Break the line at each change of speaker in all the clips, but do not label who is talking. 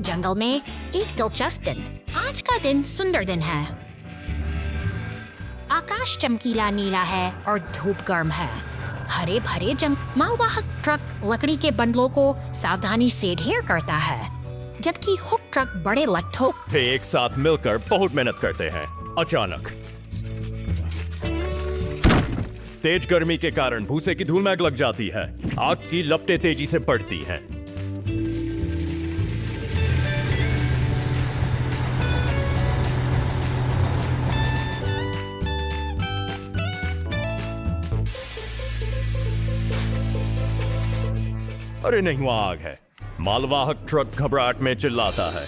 जंगल में एक दिलचस्प दिन। आज का दिन सुंदर दिन है। आकाश चमकीला नीला है और धूप गर्म है। हरे भरे मालवाहक ट्रक लकड़ी के बंडलों को सावधानी से ढेर करता है, जबकि हुक ट्रक बड़े लट्ठों
वे एक साथ मिलकर बहुत मेहनत करते हैं। अचानक तेज गर्मी के कारण भूसे की धूल में आग लग जाती है। आग की लपटें तेजी से बढ़ती हैं। अरे नहीं, वहां आग है। मालवाहक ट्रक घबराहट में चिल्लाता है।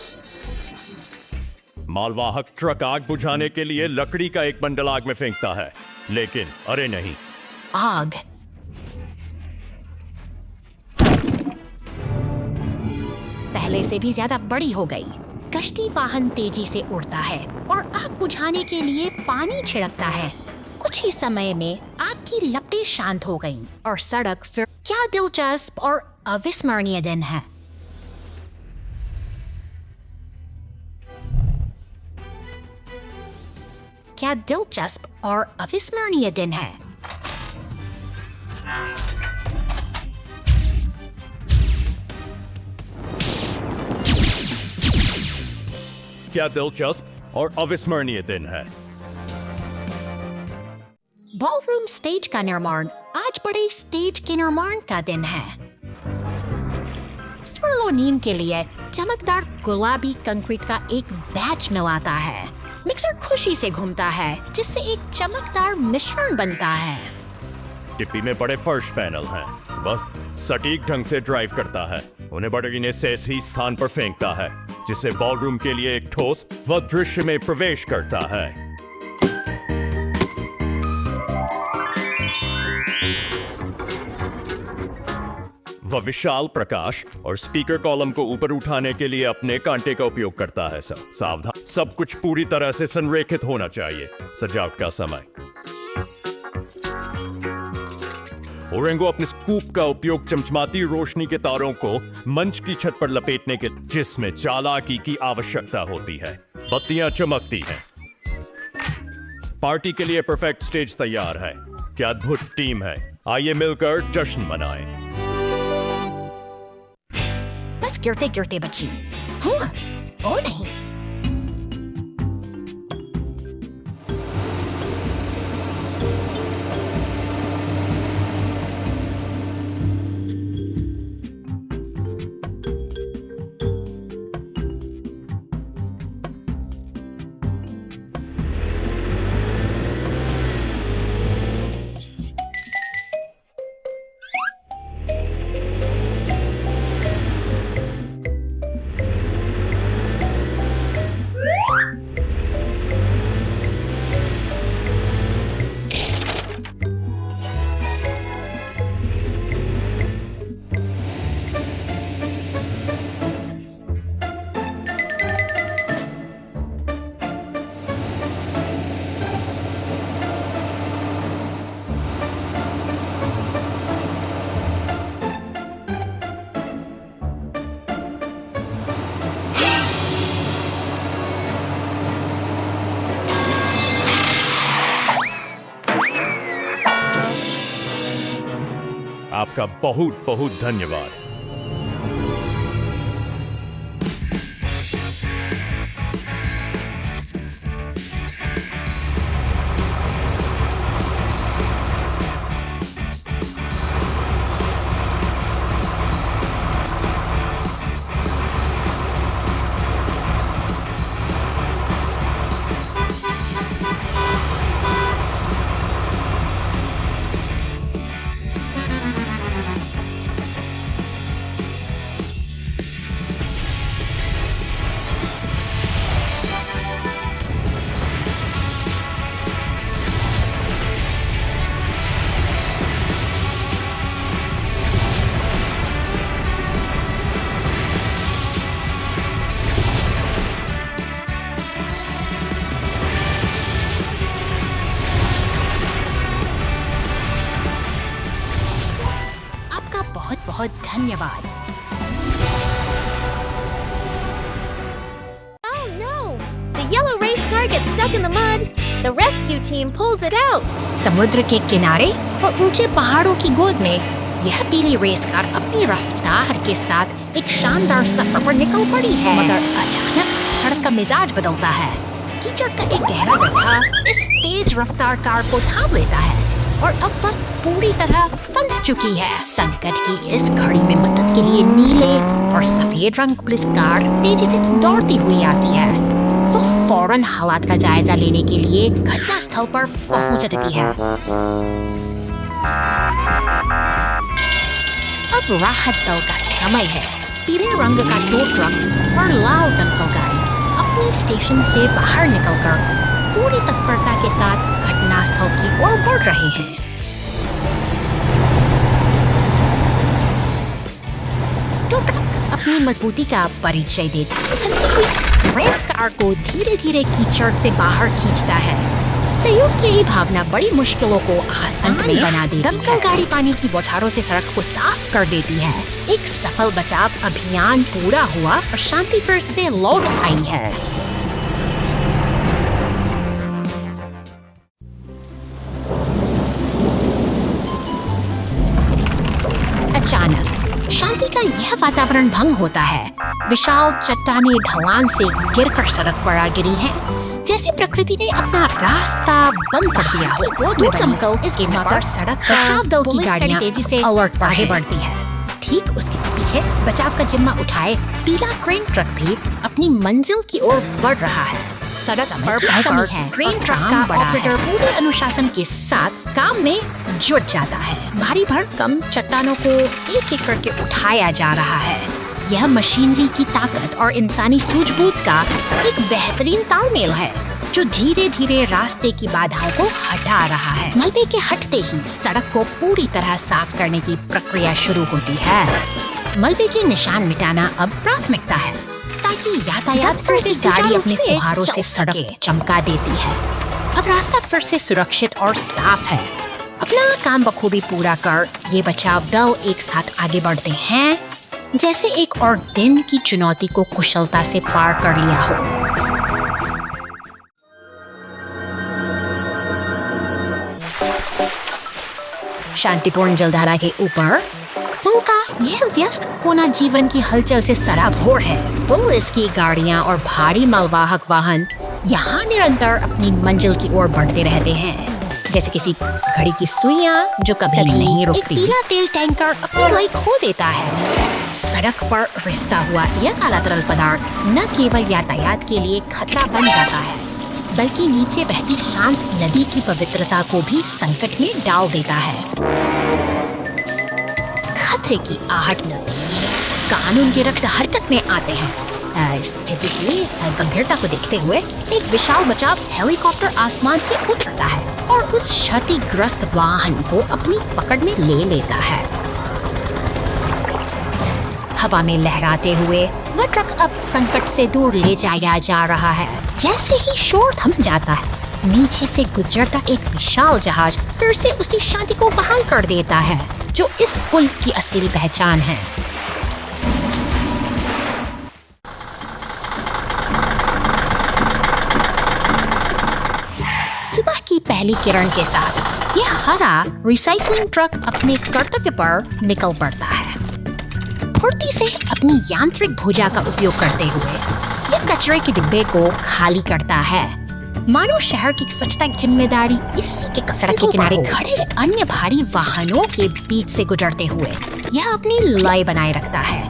मालवाहक ट्रक आग बुझाने के लिए लकड़ी का एक बंडल आग में फेंकता है, लेकिन अरे नहीं,
आग पहले से भी ज्यादा बड़ी हो गई। कश्ती वाहन तेजी से उड़ता है और आग बुझाने के लिए पानी छिड़कता है। कुछ ही समय में आग की लपटें शांत हो गईं और सड़क फिर क्या दिलचस्प और अविस्मरणीय दिन है। क्या दिलचस्प और अविस्मरणीय दिन है।
क्या दिलचस्प और अविस्मरणीय दिन है।
बॉलरूम स्टेज का निर्माण। आज बड़े स्टेज के निर्माण का दिन है। स्वर्लोनीम के लिए चमकदार गुलाबी कंक्रीट का एक बैच मिलाता है। मिक्सर खुशी से घूमता है, जिससे एक चमकदार मिश्रण बनता है।
डिब्बी में बड़े फर्श पैनल हैं। बस सटीक ढंग से ड्राइव करता है। उन्हें बड़गिने से सही स्थान पर फेंकता है, जिससे बॉलरूम के लिए एक ठोस व दृश्य में प्रवेश करता है। वह विशाल प्रकाश और स्पीकर कॉलम को ऊपर उठाने के लिए अपने कांटे का उपयोग करता है। सावधान, सब कुछ पूरी तरह से संरेखित होना चाहिए। सजावट का समय। ओरेंगो अपने स्कूप का उपयोग चमचमाती रोशनी के तारों को मंच की छत पर लपेटने के, जिसमें चालाकी की आवश्यकता होती है। बत्तियां चमकती हैं। पार्टी के लिए परफेक्ट स्टेज तैयार है। क्या अद्भुत टीम है। आइए मिलकर जश्न मनाएं।
बस गिरते गिरते बची। हुआ और नहीं।
आपका बहुत बहुत धन्यवाद।
बहुत बहुत धन्यवाद।
gets stuck in the mud, the rescue team pulls it out.
समुद्र के किनारे और ऊंचे पहाड़ों की गोद में यह पीली रेस कार अपनी रफ्तार के साथ एक शानदार सफर पर निकल पड़ी है। मगर अचानक सड़क का मिजाज बदलता है। कीचड़ का एक गहरा गड्ढा इस तेज रफ्तार कार को थाम लेता है और अब वह पूरी तरह फंस चुकी है। संकट की इस घड़ी में मदद के लिए नीले और सफेद रंग पुलिस कार तेजी से दौड़ती हुई आती है। वो फौरन हालात का जायजा लेने के लिए घटना स्थल पर पहुंच जाती है। अब राहत दल का समय है। पीले रंग का टो ट्रक और लाल दमकल गाड़ी अपने स्टेशन से बाहर निकलकर पूरी तत्परता के साथ घटनास्थल की ओर बढ़ रहे हैं। टो ट्रक अपनी मजबूती का परिचय देता है। रेस कार को धीरे धीरे कीचड़ से बाहर खींचता है। सहयोग की ही भावना बड़ी मुश्किलों को आसान बना देती है। दमकल गाड़ी पानी की बौछारों से सड़क को साफ कर देती है। एक सफल बचाव अभियान पूरा हुआ और शांति फिर से लौट आई है। अचानक शांति का यह वातावरण भंग होता है। विशाल चट्टानें ढलान से गिरकर सड़क पर आ गिरी हैं। जैसे प्रकृति ने अपना रास्ता बंद कर दिया हो। दो दमकल इसके पर सड़क बचाव दल की गाड़ियां तेजी से अलर्ट आगे बढ़ती है। ठीक उसके पीछे बचाव का जिम्मा उठाए पीला क्रेन ट्रक भी अपनी मंजिल की ओर बढ़ रहा है। सड़क पर कमी है। क्रेन ट्रक का ऑपरेटर पूरे अनुशासन के साथ काम में जुट जाता है। भारी भरकम चट्टानों को एक एक करके उठाया जा रहा है। यह मशीनरी की ताकत और इंसानी सूझबूझ का एक बेहतरीन तालमेल है जो धीरे धीरे रास्ते की बाधाओं को हटा रहा है। मलबे के हटते ही सड़क को पूरी तरह साफ करने की प्रक्रिया शुरू होती है। मलबे के निशान मिटाना अब प्राथमिकता है ताकि यातायात फिर से गाड़ी अपने फुहारों से सड़क चमका देती है। अब रास्ता फिर से सुरक्षित और साफ है। अपना काम बखूबी पूरा कर ये बचाव दल एक साथ आगे बढ़ते हैं जैसे एक और दिन की चुनौती को कुशलता से पार कर लिया हो। शांतिपूर्ण जलधारा के ऊपर पुल का यह व्यस्त कोना जीवन की हलचल से सराबोर है। पुलिस की गाड़ियां और भारी मालवाहक वाहन यहाँ निरंतर अपनी मंजिल की ओर बढ़ते रहते हैं जैसे किसी घड़ी की सुइयां जो कभी नहीं रुकती। एक पीला तेल टैंकर अपनी लाइट खो देता है। सड़क पर रिसता हुआ यह काला तरल पदार्थ न केवल यातायात के लिए खतरा बन जाता है बल्कि नीचे बहती शांत नदी की पवित्रता को भी संकट में डाल देता है। खतरे की आहट मिलती है। कानून के रक्त हरकत में आते हैं। स्थिति की गंभीरता को देखते हुए एक विशाल बचाव हेलीकॉप्टर आसमान से उतरता है और उस क्षतिग्रस्त वाहन को अपनी पकड़ में ले लेता है। हवा में लहराते हुए वह ट्रक अब संकट से दूर ले जाया जा रहा है। जैसे ही शोर थम जाता है नीचे से गुजरता एक विशाल जहाज फिर से उसी शांति को बहाल कर देता है जो इस पुल की असली पहचान है। सुबह की पहली किरण के साथ यह हरा रिसाइकलिंग ट्रक अपने कर्तव्य पर निकल पड़ता है। फुर्ती से अपनी यांत्रिक भुजा का उपयोग करते हुए यह कचरे के डिब्बे को खाली करता है। मानो शहर की स्वच्छता की जिम्मेदारी इसी के सड़क के किनारे खड़े अन्य भारी वाहनों के बीच से गुजरते हुए यह अपनी लय बनाए रखता है।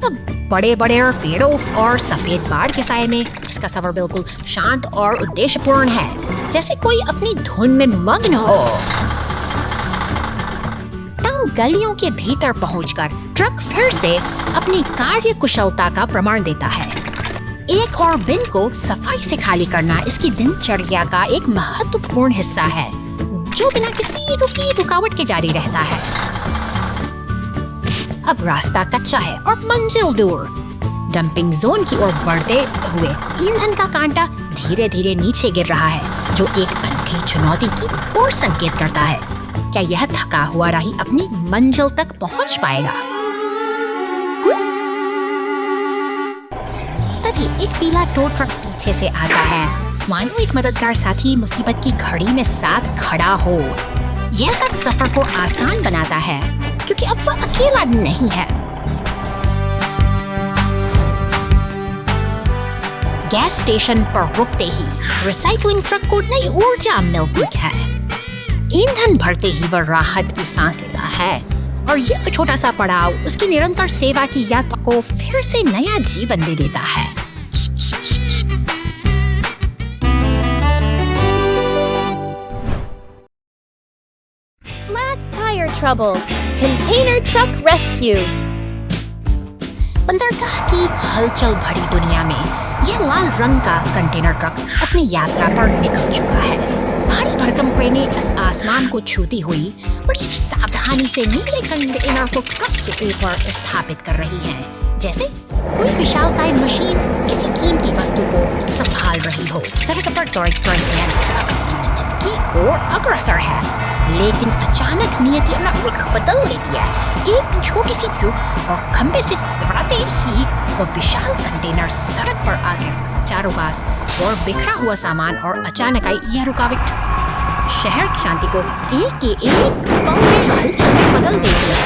तब बड़े बड़े पेड़ों और सफेद बाढ़ के साये में इसका सफर बिल्कुल शांत और उद्देश्यपूर्ण है जैसे कोई अपनी धुन में मग्न हो। तंग गलियों के भीतर पहुंचकर ट्रक फिर से अपनी कार्य कुशलता का प्रमाण देता है। एक और बिन को सफाई से खाली करना इसकी दिनचर्या का एक महत्वपूर्ण हिस्सा है जो बिना किसी रुकावट के जारी रहता है। अब रास्ता कच्चा है और मंजिल दूर। डंपिंग जोन की ओर बढ़ते हुए ईंधन का कांटा धीरे धीरे नीचे गिर रहा है जो एक अनोखी चुनौती की ओर संकेत करता है। क्या यह थका हुआ राही अपनी मंजिल तक पहुंच पाएगा? तभी एक पीला टो ट्रक पीछे से आता है। मानो एक मददगार साथी मुसीबत की घड़ी में साथ खड़ा हो। यह सब सफर को आसान बनाता है क्योंकि अब वह अकेला नहीं है। गैस स्टेशन पर रुकते ही रिसाइकलिंग ट्रक को नई ऊर्जा मिलती है। ईंधन भरते ही वह राहत की सांस लेता है और यह छोटा सा पड़ाव उसकी निरंतर सेवा की यात्रा को फिर से नया जीवन दे देता है।
Flat tire trouble. Container truck rescue.
बंदरगाह की हलचल भरी दुनिया में यह लाल रंग का कंटेनर ट्रक अपनी यात्रा पर निकल चुका है। भारी भरकम क्रेनें इस आसमान को छूती हुई बड़ी सावधानी से नीले कंटेनर को ट्रक के ऊपर स्थापित कर रही हैं, जैसे कोई विशालकाय मशीन किसी कीमती वस्तु को संभाल रही हो। सड़क पर दौड़ते ट्रक की ओर अग्रसर है, लेकिन अचानक नियति अपना रुख बदल लेती है। एक छोटी सी चूक और खंबे से सवराते ही वो विशाल कंटेनर सड़क पर आ गया। चारों पास और बिखरा हुआ सामान और अचानक आई यह रुकावट शहर की शांति को एक के एक पल में हलचल में बदल देती है।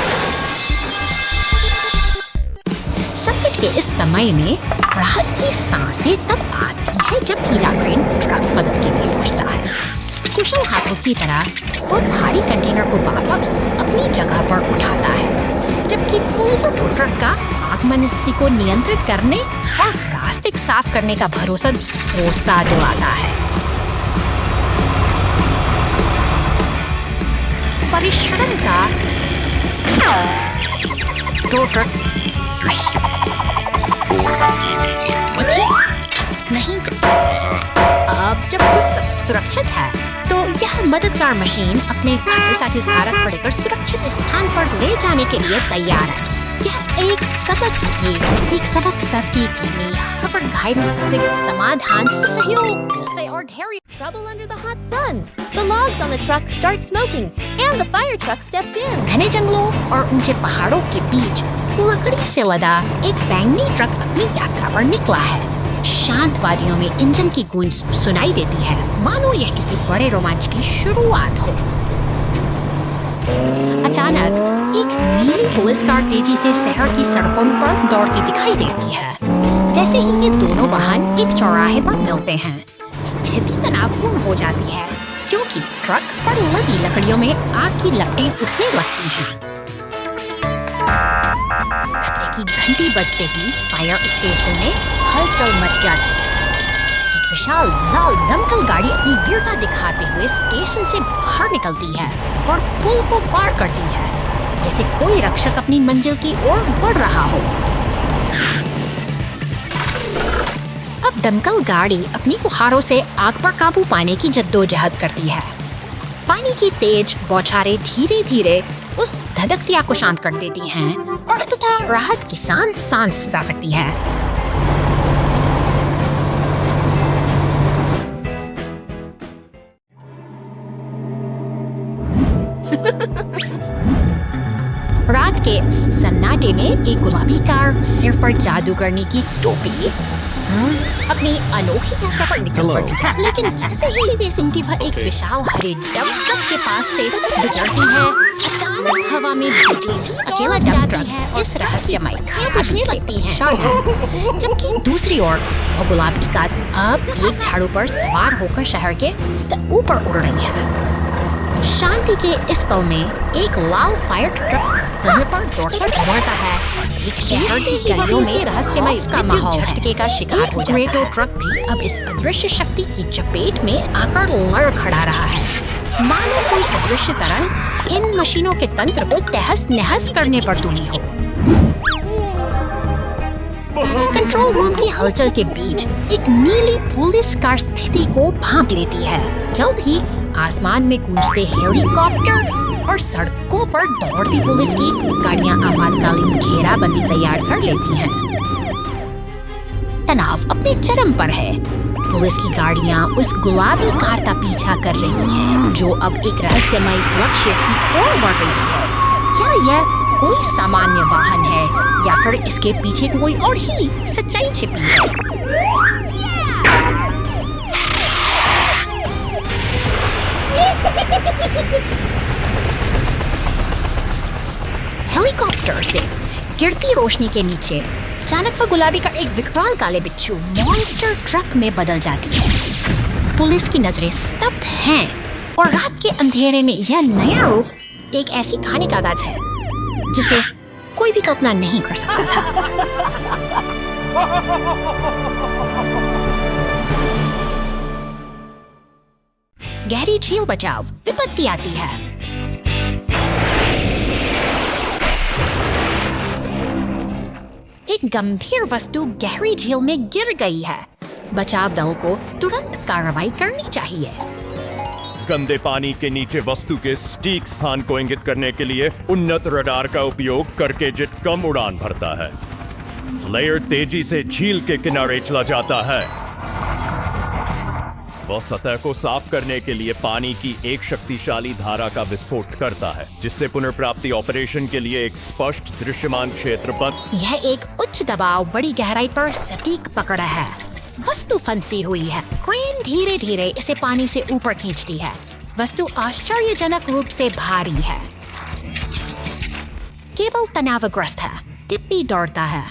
संकट के इस समय में राहत की सांसें तब आती है जब पीला क्रेन ट्रक मदद के लिए पहुंचता है। कुशल हाथों की तरह वो भारी कंटेनर को वापस अपनी जगह पर उठाता है, जबकि पुलिस और ट्रक का आगमन स्थिति को नियंत्रित करने और रास्ते साफ करने का भरोसा दिलाता है। परिश्रम का दो ट्रक नहीं, अब जब कुछ सब सुरक्षित है तो यह मददगार मशीन अपने भारी साथी सारस पर लेकर सुरक्षित स्थान पर ले जाने के लिए तैयार है। यह एक सबक सस की टीमी हर घायल से समाधान सहयोग से और धैर्य।
Trouble under the hot sun. The logs on the truck start smoking and the fire truck steps in.
घने जंगलों और ऊंचे पहाड़ों के बीच लकड़ी से लदा एक बैंगनी ट्रक अपनी यात्रा पर निकला है। शांत वादियों में इंजन की गूंज सुनाई देती है, मानो यह किसी बड़े रोमांच की शुरुआत हो। अचानक एक नीली पुलिस कार तेजी से शहर की सड़कों पर दौड़ती दिखाई देती है। जैसे ही ये दोनों वाहन एक चौराहे पर मिलते हैं, स्थिति तनावपूर्ण हो जाती है क्योंकि ट्रक पर लदी लकड़ियों में आग की लपटें उठने लगती हैं। खतरे की घंटी बजते ही फायर स्टेशन में हलचल मच जाती है। एक विशाल लाल दमकल गाड़ी अपनी वीरता दिखाते हुए स्टेशन से बाहर निकलती है और पुल को पार करती है, जैसे कोई रक्षक अपनी मंजिल की ओर बढ़ रहा हो। अब दमकल गाड़ी अपनी फुहारों से आग पर काबू पाने की जद्दोजहद करती है। पानी की तेज बौछारें धीरे धीरे उस धधकती आग को शांत कर देती हैं और तथा राहत की सांस जा सकती है। रात के सन्नाटे में एक गुलाबी कार सिर पर जादूगरनी की टोपी अपनी अनोखी यात्रा पर निकल पड़ती है, लेकिन जैसे ही वे सिमटी भर एक विशाल हरे डंप ट्रक के पास से गुजरती है, अचानक हवा में बिजली सी अकेला डंप ट्रक है इस रहस्यमय खाई से लगती है, जबकि दूसरी ओर वो गुलाबी कार अब एक झाड़ू पर सवार होकर शहर के ऊपर उड़ रही है। शांति के इस पल में एक लाल फायर ट्रक शहर पर दौड़कर दौड़ता है। एक शहर की गलियों में रहस्यमय का माहौल झटके का शिकार हो जाता है। ट्रक भी अब इस अदृश्य शक्ति की चपेट में आकर लड़ खड़ा रहा है, मानो कोई अदृश्य तरंग इन मशीनों के तंत्र को तहस नहस करने पर तुली हो। कंट्रोल रूम की हलचल के बीच एक नीली पुलिस कार स्थिति को भांप लेती है। जल्द ही आसमान में गूंजते हेलीकॉप्टर और सड़कों पर दौड़ती पुलिस की गाड़ियां आपातकालीन घेराबंदी तैयार कर लेती हैं। तनाव अपने चरम पर है। पुलिस की गाड़ियां उस गुलाबी कार का पीछा कर रही हैं, जो अब एक रहस्यमय लक्ष्य की ओर बढ़ रही है। क्या यह कोई सामान्य वाहन है या फिर इसके पीछे कोई और ही सच्चाई छिपी है? हेलीकॉप्टर से गिरती रोशनी के नीचे अचानक वो गुलाबी का एक विकराल काले बिच्छू मॉन्स्टर ट्रक में बदल जाती है। पुलिस की नजरें स्तब्ध हैं और रात के अंधेरे में यह नया रूप एक ऐसी कहानी का आगाज है जिसे कोई भी कल्पना नहीं कर सकता था। गहरी झील बचाओ, विपत्ति आती है। एक गंभीर वस्तु गहरी झील में गिर गई है। बचाव दल को तुरंत कार्रवाई करनी चाहिए।
गंदे पानी के नीचे वस्तु के सटीक स्थान को इंगित करने के लिए उन्नत रडार का उपयोग करके जेट कम उड़ान भरता है। फ्लेयर तेजी से झील के किनारे चला जाता है। वह सतह को साफ करने के लिए पानी की एक शक्तिशाली धारा का विस्फोट करता है, जिससे पुनर्प्राप्ति ऑपरेशन के लिए एक स्पष्ट दृश्यमान क्षेत्र बन।
यह एक उच्च दबाव बड़ी गहराई पर सटीक पकड़ है। वस्तु फंसी हुई है। क्रेन धीरे धीरे इसे पानी से ऊपर खींचती है। वस्तु आश्चर्यजनक रूप से भारी है। केबल तनावग्रस्त है। टिप भी दौड़ता है।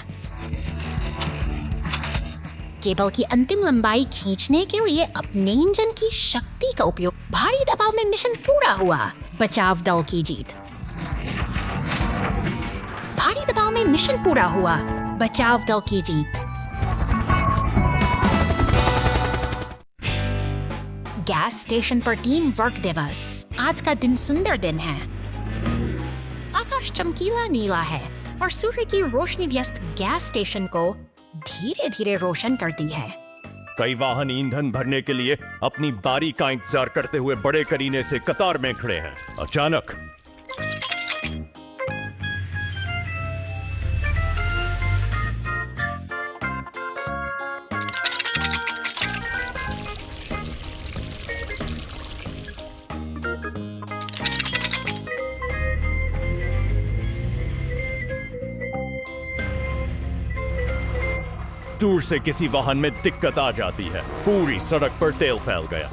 केबल की अंतिम लंबाई खींचने के लिए अपने इंजन की शक्ति का उपयोग। भारी दबाव में मिशन पूरा हुआ। बचाव दल की जीत। भारी दबाव में मिशन पूरा हुआ। बचाव दल की जीत। गैस स्टेशन पर टीम वर्क दिवस। आज का दिन सुंदर दिन है। आकाश चमकीला नीला है और सूर्य की रोशनी व्यस्त गैस स्टेशन को धीरे धीरे रोशन करती है।
कई वाहन ईंधन भरने के लिए अपनी बारी का इंतजार करते हुए बड़े करीने से कतार में खड़े हैं। अचानक दूर से किसी वाहन में दिक्कत आ जाती है। पूरी सड़क पर तेल फैल गया।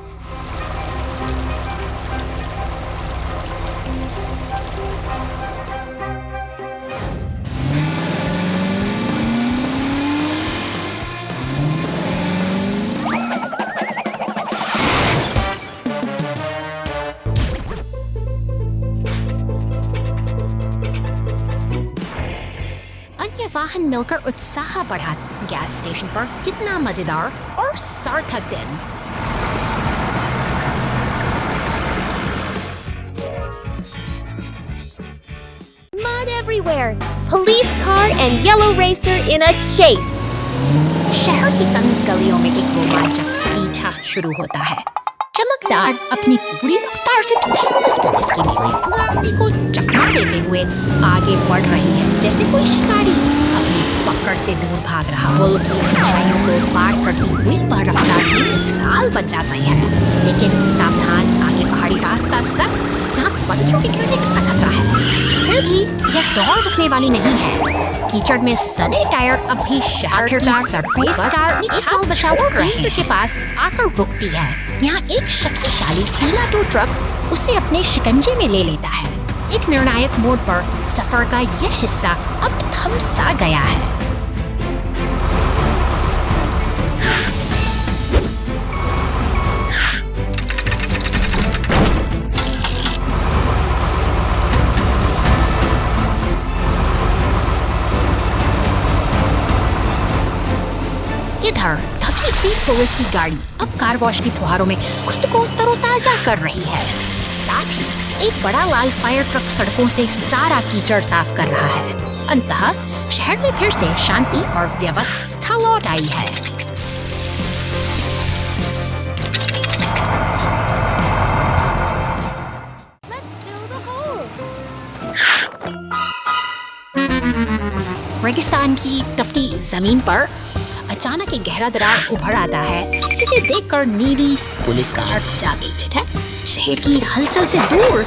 वाहन मिलकर उत्साह बढ़ा। गैस स्टेशन पर कितना मजेदार और सार्थक दिन।
Mud everywhere. Police car and yellow racer in a chase.
शहर की तंग गलियों में एक रोमांचक पीछा शुरू होता है। चमकदार अपनी पूरी रफ्तार से स्टेनलेस पुलिस की नीली गाड़ी को चकमा देते हुए आगे बढ़ रही है, जैसे कोई शिकारी अपनी पकड़ से दूर भाग रहा हो। पुल की ऊंचाइयों को पार करती हुई वह रफ्तार की मिसाल बन जाती है। लेकिन सावधान, आगे पहाड़ी रास्ता सख्त, जहाँ पत्थरों के गिरने का खतरा है। फिर भी यह दौड़ रुकने वाली नहीं है। कीचड़ में सने टायर अब भी शहर की सड़कों पर निछाल बचाव केंद्र के पास आकर रुकती है। यहाँ एक शक्तिशाली पीला टो ट्रक उसे अपने शिकंजे में ले लेता है। एक निर्णायक मोड़ पर सफर का यह हिस्सा अब थम सा गया है। इधर थकी हुई पुलिस की गाड़ी अब कार वॉश की फुहारों में खुद को तरोताजा कर रही है। साथ ही एक बड़ा लाल फायर ट्रक सड़कों से सारा कीचड़ साफ कर रहा है। अंततः शहर में फिर से शांति और व्यवस्था लौट आई है। रेगिस्तान की तपती जमीन पर अचानक एक गहरा दरार उभर आता है, जिसे देखकर नीली पुलिस कार जागी है। शहर की हलचल से दूर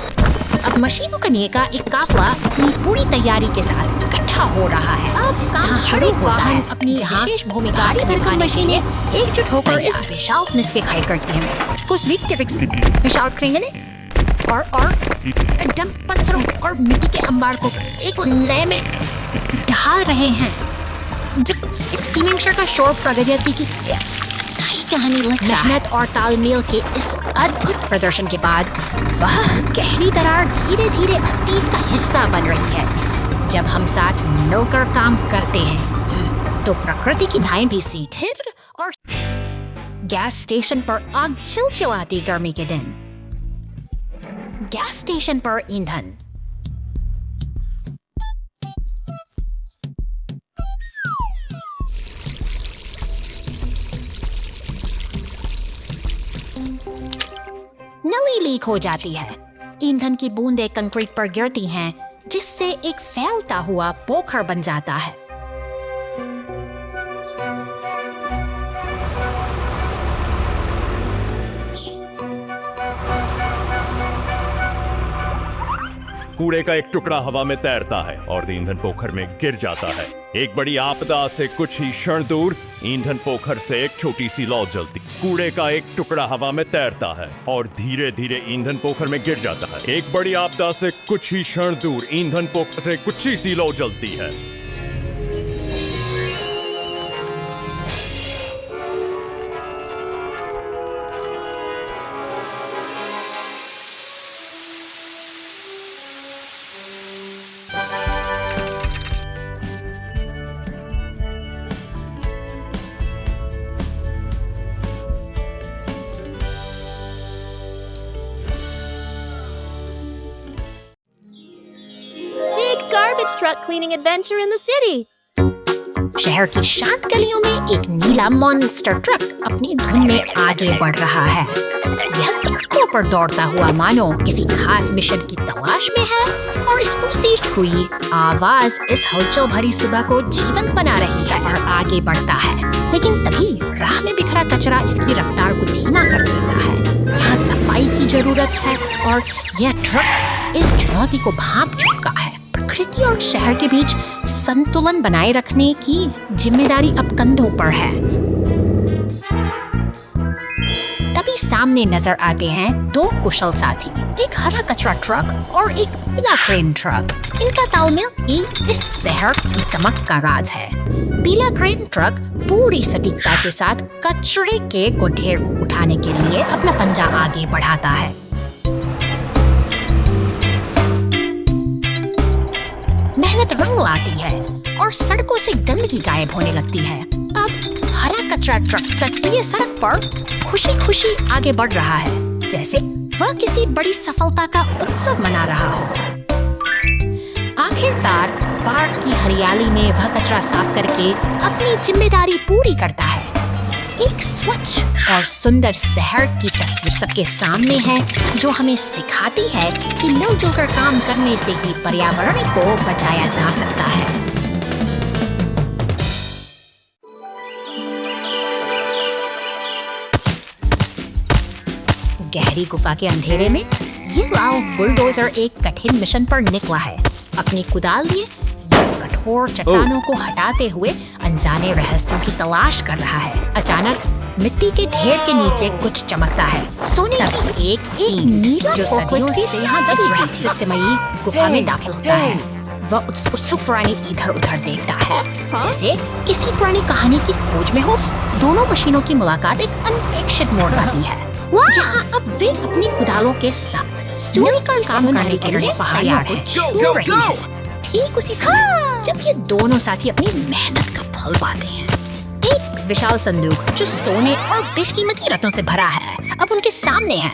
अब मशीनों का का एक काफला अपनी पूरी तैयारी के साथ इकट्ठा इकट्ठा हो रहा है। अब काम शुरू होता है अपनी विशेष भूमिका भरकम मशीनें एकजुट होकर इस विशाल निस्फे खाई करती हैं। कुछ विशाल क्रेंगने और डम पत्थरों और मिट्टी के अंबार को एक लय में ढाल रहे हैं। जब एक सीमेंट का शोर प्रगति की कहानी लिख रहा है। मेहनत और तालमेल के इस अद्भुत प्रदर्शन के बाद वह गहरी दरार धीरे धीरे अतीत का हिस्सा बन रही है। जब हम साथ मिलकर काम करते हैं तो प्रकृति की धाएं भी स्थिर और गैस स्टेशन पर आग चिलचिलाती गर्मी के दिन गैस स्टेशन पर ईंधन। नली लीक हो जाती है। ईंधन की बूंदें कंक्रीट पर गिरती हैं, जिससे एक फैलता हुआ पोखर बन जाता है।
कूड़े का एक टुकड़ा हवा में तैरता है और ईंधन पोखर में गिर जाता है। एक बड़ी आपदा से कुछ ही क्षण दूर ईंधन पोखर से एक छोटी सी लौ जलती। कूड़े का एक टुकड़ा हवा में तैरता है और धीरे धीरे ईंधन पोखर में गिर जाता है। एक बड़ी आपदा से कुछ ही क्षण दूर ईंधन पोखर से कुछ ही सी लौ जलती है।
Garbage truck cleaning adventure in the city.
शहर की शांत गलियों में एक नीला मॉन्स्टर ट्रक अपनी धुन में आगे बढ़ रहा है। यह सड़कों पर दौड़ता हुआ मानो किसी खास मिशन की तलाश में है और इस तेज हुई आवाज इस हलचल भरी सुबह को जीवंत बना रही है और आगे बढ़ता है। लेकिन तभी राह में बिखरा कचरा इसकी रफ्तार को धीमा कर देता है। यहाँ सफाई की जरूरत है और यह ट्रक इस चुनौती को भांप चुका है। प्रकृति और शहर के बीच संतुलन बनाए रखने की जिम्मेदारी अब कंधों पर है। तभी सामने नजर आते हैं दो कुशल साथी, एक हरा कचरा ट्रक और एक पीला क्रेन ट्रक। इनका तालमेल ही इस शहर की चमक का राज है। पीला क्रेन ट्रक पूरी सटीकता के साथ कचरे के ढेर को उठाने के लिए अपना पंजा आगे बढ़ाता है। मेहनत रंग लाती है और सड़कों से गंदगी गायब होने लगती है। अब हरा कचरा ट्रक तटीय सड़क पर खुशी खुशी आगे बढ़ रहा है, जैसे वह किसी बड़ी सफलता का उत्सव मना रहा हो। आखिरकार पार्क की हरियाली में वह कचरा साफ करके अपनी जिम्मेदारी पूरी करता है। एक स्वच्छ और सुंदर शहर की तस्वीर सबके सामने है, जो हमें सिखाती है कि मिलजुल कर काम करने से ही पर्यावरण को बचाया जा सकता है। गहरी गुफा के अंधेरे में ये लाल बुलडोजर एक कठिन मिशन पर निकला है। अपनी कुदाल लिए कठोर चट्टानों को हटाते हुए अनजाने रहस्यों की तलाश कर रहा है। अचानक मिट्टी के ढेर के नीचे कुछ चमकता है। सोने की एक नीला जो सदियों से रहस्यमयी गुफा में दाखिल होता है। वह उत्सुक प्राणी इधर उधर देखता है, जैसे किसी पुरानी कहानी की खोज में हो। दोनों मशीनों की मुलाकात एक अनपेक्षित मोड़ लाती है, जहाँ अब वे अपनी कुदालों के साथ मिलकर काम करने के लिए तैयार हैं। ठीक उसी समय जब ये दोनों साथी अपनी मेहनत का फल पाते हैं। एक विशाल संदूक जो सोने और बेशकीमती रत्नों से भरा है अब उनके सामने है।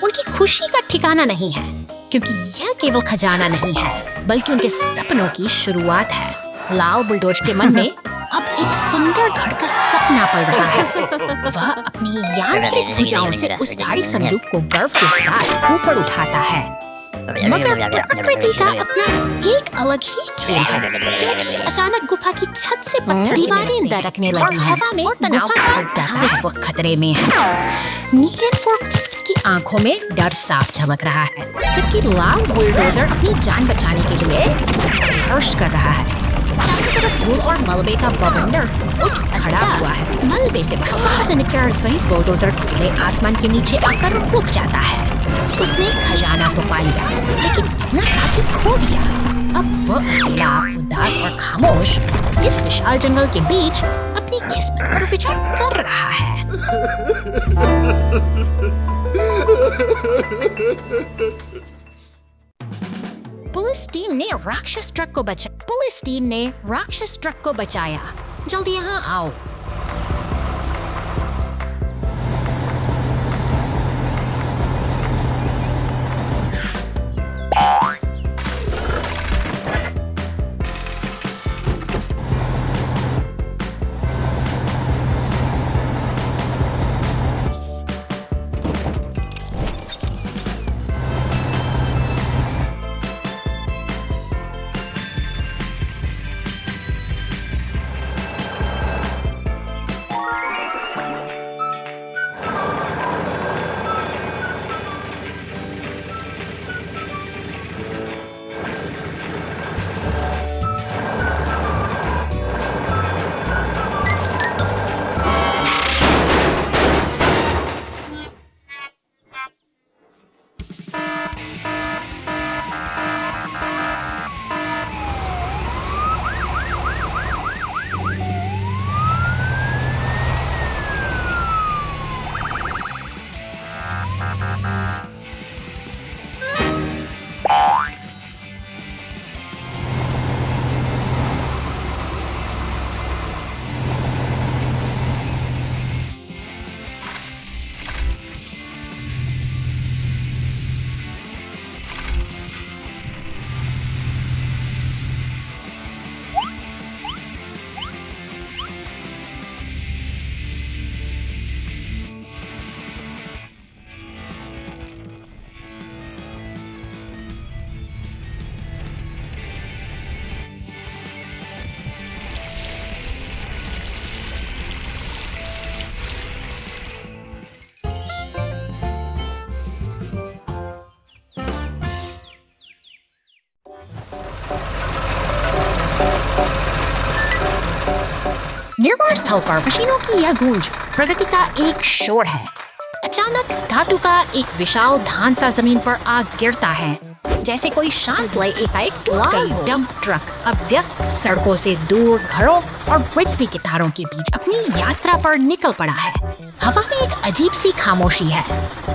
उनकी खुशी का ठिकाना नहीं है, क्योंकि यह केवल खजाना नहीं है, बल्कि उनके सपनों की शुरुआत है। लाल बुलडोज के मन में अब एक सुंदर घर का सपना पल रहा है। वह अपनी यांत्रिक भुजाओं से उस भारी संदूक को गर्व के साथ ऊपर उठाता है। मगर प्रकृति का अपना एक अलग ही खेल है, क्योंकि अचानक गुफा की छत से पत्थर दीवारें दरकने लगी हैं और गुफा का अस्तित्व खतरे में है। नीलेनफोर्ड की आंखों में डर साफ झलक रहा है, जबकि लाल बुलडोजर अपनी जान बचाने के लिए संघर्ष कर रहा है। चारों तरफ धूल और मलबे का बवंडर उठ खड़ा हुआ है। मलबे से बाहर निकलकर वही बुलडोजर खुले आसमान के नीचे आकर रुक जाता है। उसने खजाना तो पा लिया, लेकिन अपना साथी खो दिया। अब वह अकेला, उदास और खामोश इस विशाल जंगल के बीच अपनी किस्मत पर विचार कर रहा है। पुलिस टीम ने राक्षस ट्रक को बचाया। जल्दी यहाँ आओ। निर्माण स्थल पर मशीनों की यह गूंज प्रगति का एक शोर है। अचानक धातु का एक विशाल ढांचा जमीन पर आ गिरता है, जैसे कोई शांत लय एकाएक टूट गई हो। डंप ट्रक अब व्यस्त सड़कों से दूर घरों और बिजली के तारों के बीच अपनी यात्रा पर निकल पड़ा है। हवा में एक अजीब सी खामोशी है,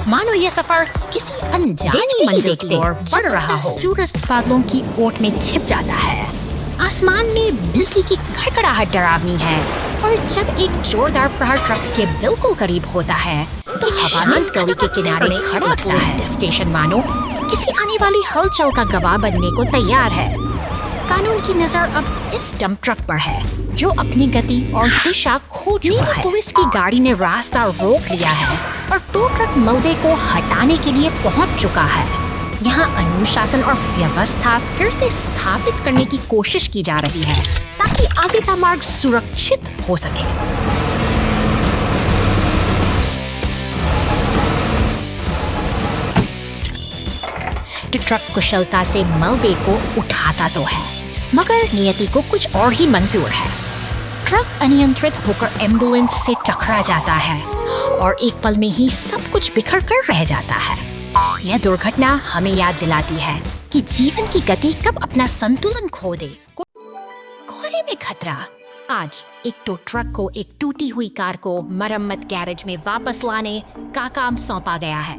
मानो यह सफर किसी अनजानी मंजिल की ओर बढ़ रहा हो। सूरज बादलों की ओट में छिप जाता है। आसमान में बिजली की कड़कड़ाहट डरावनी है, और जब एक जोरदार प्रहार ट्रक के बिल्कुल करीब होता है तो शांत गली के किनारे खड़ा पुलिस स्टेशन मानो किसी आने वाली हलचल का गवाह बनने को तैयार है। कानून की नजर अब इस डंप ट्रक पर है, जो अपनी गति और दिशा खो चुका है। पुलिस की गाड़ी ने रास्ता रोक लिया है और टो ट्रक मलबे को हटाने के लिए पहुंच चुका है। यहाँ अनुशासन और व्यवस्था फिर से स्थापित करने की कोशिश की जा रही है, ताकि आगे का मार्ग सुरक्षित हो सके। ट्रक कुशलता से मलबे को उठाता तो है, मगर नियति को कुछ और ही मंजूर है। ट्रक अनियंत्रित होकर एम्बुलेंस से टकरा जाता है और एक पल में ही सब कुछ बिखर कर रह जाता है। यह दुर्घटना हमें याद दिलाती है कि जीवन की गति कब अपना संतुलन खो दे। कोहरे में खतरा। आज एक टो ट्रक को एक टूटी हुई कार को मरम्मत गैरेज में वापस लाने का काम सौंपा गया है।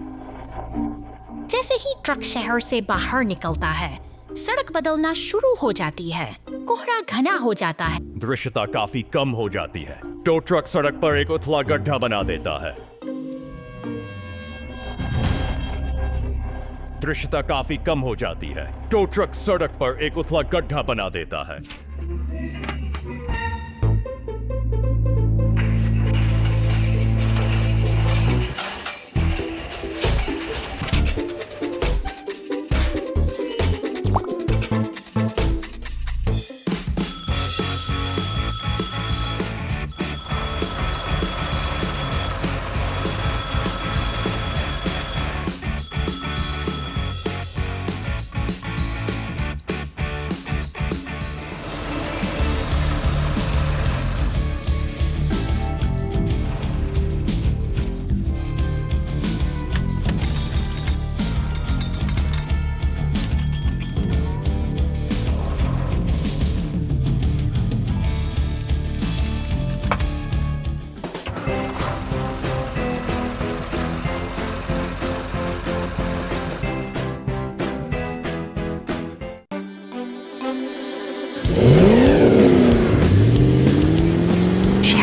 जैसे ही ट्रक शहर से बाहर निकलता है, सड़क बदलना शुरू हो जाती है। कोहरा घना हो जाता है,
दृश्यता काफी कम हो जाती है। टो ट्रक सड़क पर एक उथला गड्ढा बना देता है। दृश्यता काफी कम हो जाती है। टो ट्रक सड़क पर एक उथला गड्ढा बना देता है।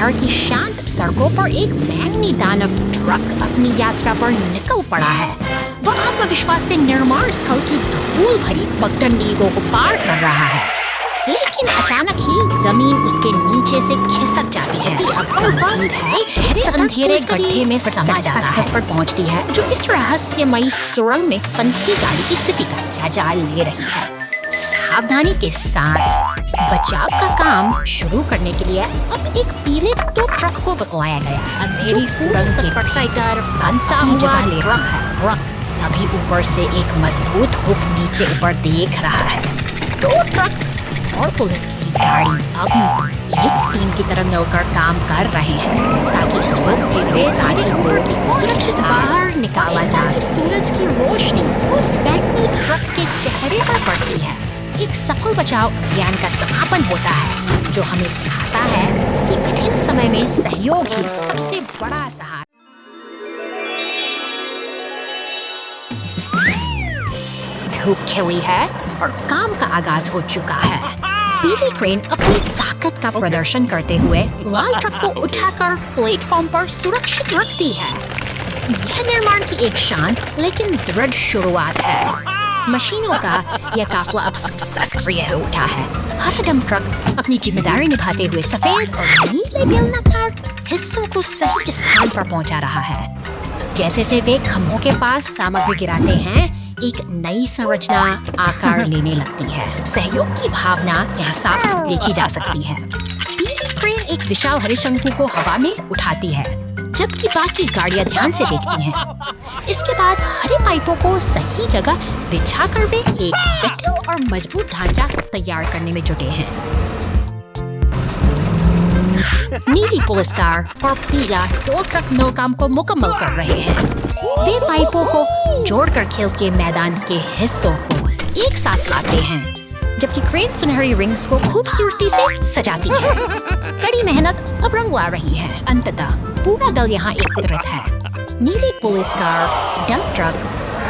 शहर की शांत सड़कों पर एक बैंगनी दानव ट्रक अपनी यात्रा पर निकल पड़ा है। वह आत्मविश्वास से निर्माण स्थल की धूल भरी पगडंडियों को पार कर रहा है, लेकिन अचानक ही जमीन उसके नीचे से खिसक जाती है और वह एक अंधेरे गड्ढे में समा जाता है पर पहुंचती है, जो इस रहस्यमयी सुरंग में फंसी गाड़ी की स्थिति का जायजा ले रही है। सावधानी के साथ बचाव का काम शुरू करने के लिए अब एक पीले टो ट्रक को बतलाया गया। अंधेरी सुरंग के भीतर फंसा हुआ ट्रक है। तभी ऊपर से एक मजबूत हुक नीचे ऊपर देख रहा है। टो ट्रक और पुलिस की गाड़ी अब एक टीम की तरह मिलकर काम कर रहे हैं ताकि इस वक्त से वे सारी लोगों की सुरक्षित बाहर निकाला जा। सूरज की रोशनी उस बैंगनी ट्रक के चेहरे पर पड़ती है। एक सफल बचाव अभियान का समापन होता है, जो हमें सिखाता है कि कठिन समय में सहयोग ही सबसे बड़ा सहारा। धूप खिली है और काम का आगाज हो चुका है। पीली क्रेन अपनी ताकत का प्रदर्शन करते हुए लाल ट्रक को उठाकर प्लेटफॉर्म पर सुरक्षित रखती है। यह निर्माण की एक शांत लेकिन दृढ़ शुरुआत है। मशीनों का यह काफिला अब सक्रिय हो उठा है। हर डंप ट्रक अपनी जिम्मेदारी निभाते हुए सफेद और नीले बेलनाकार हिस्सों को सही स्थान पर पहुंचा रहा है। जैसे से वे खम्भों के पास सामग्री गिराते हैं, एक नई संरचना आकार लेने लगती है। सहयोग की भावना यहाँ साफ देखी जा सकती है। पीली क्रेन एक विशाल हरे शंकु को हवा में उठाती है, जबकि बाकी गाड़ियां ध्यान से देखती हैं। इसके बाद हरे पाइपों को सही जगह बिछाकर वे एक जटिल और मजबूत ढांचा तैयार करने में जुटे हैं। नीली पुलिस कार और पीला टो ट्रक मिल काम को मुकम्मल कर रहे हैं। वे पाइपों को जोड़कर खेल के मैदान के हिस्सों को एक साथ लाते हैं, जबकि क्रेन सुनहरी रिंग्स को खूबसूरती से सजाती है। कड़ी मेहनत अब रंग ला रही है। अंततः पूरा दल यहाँ एकत्रित है। नीली police car, dump truck,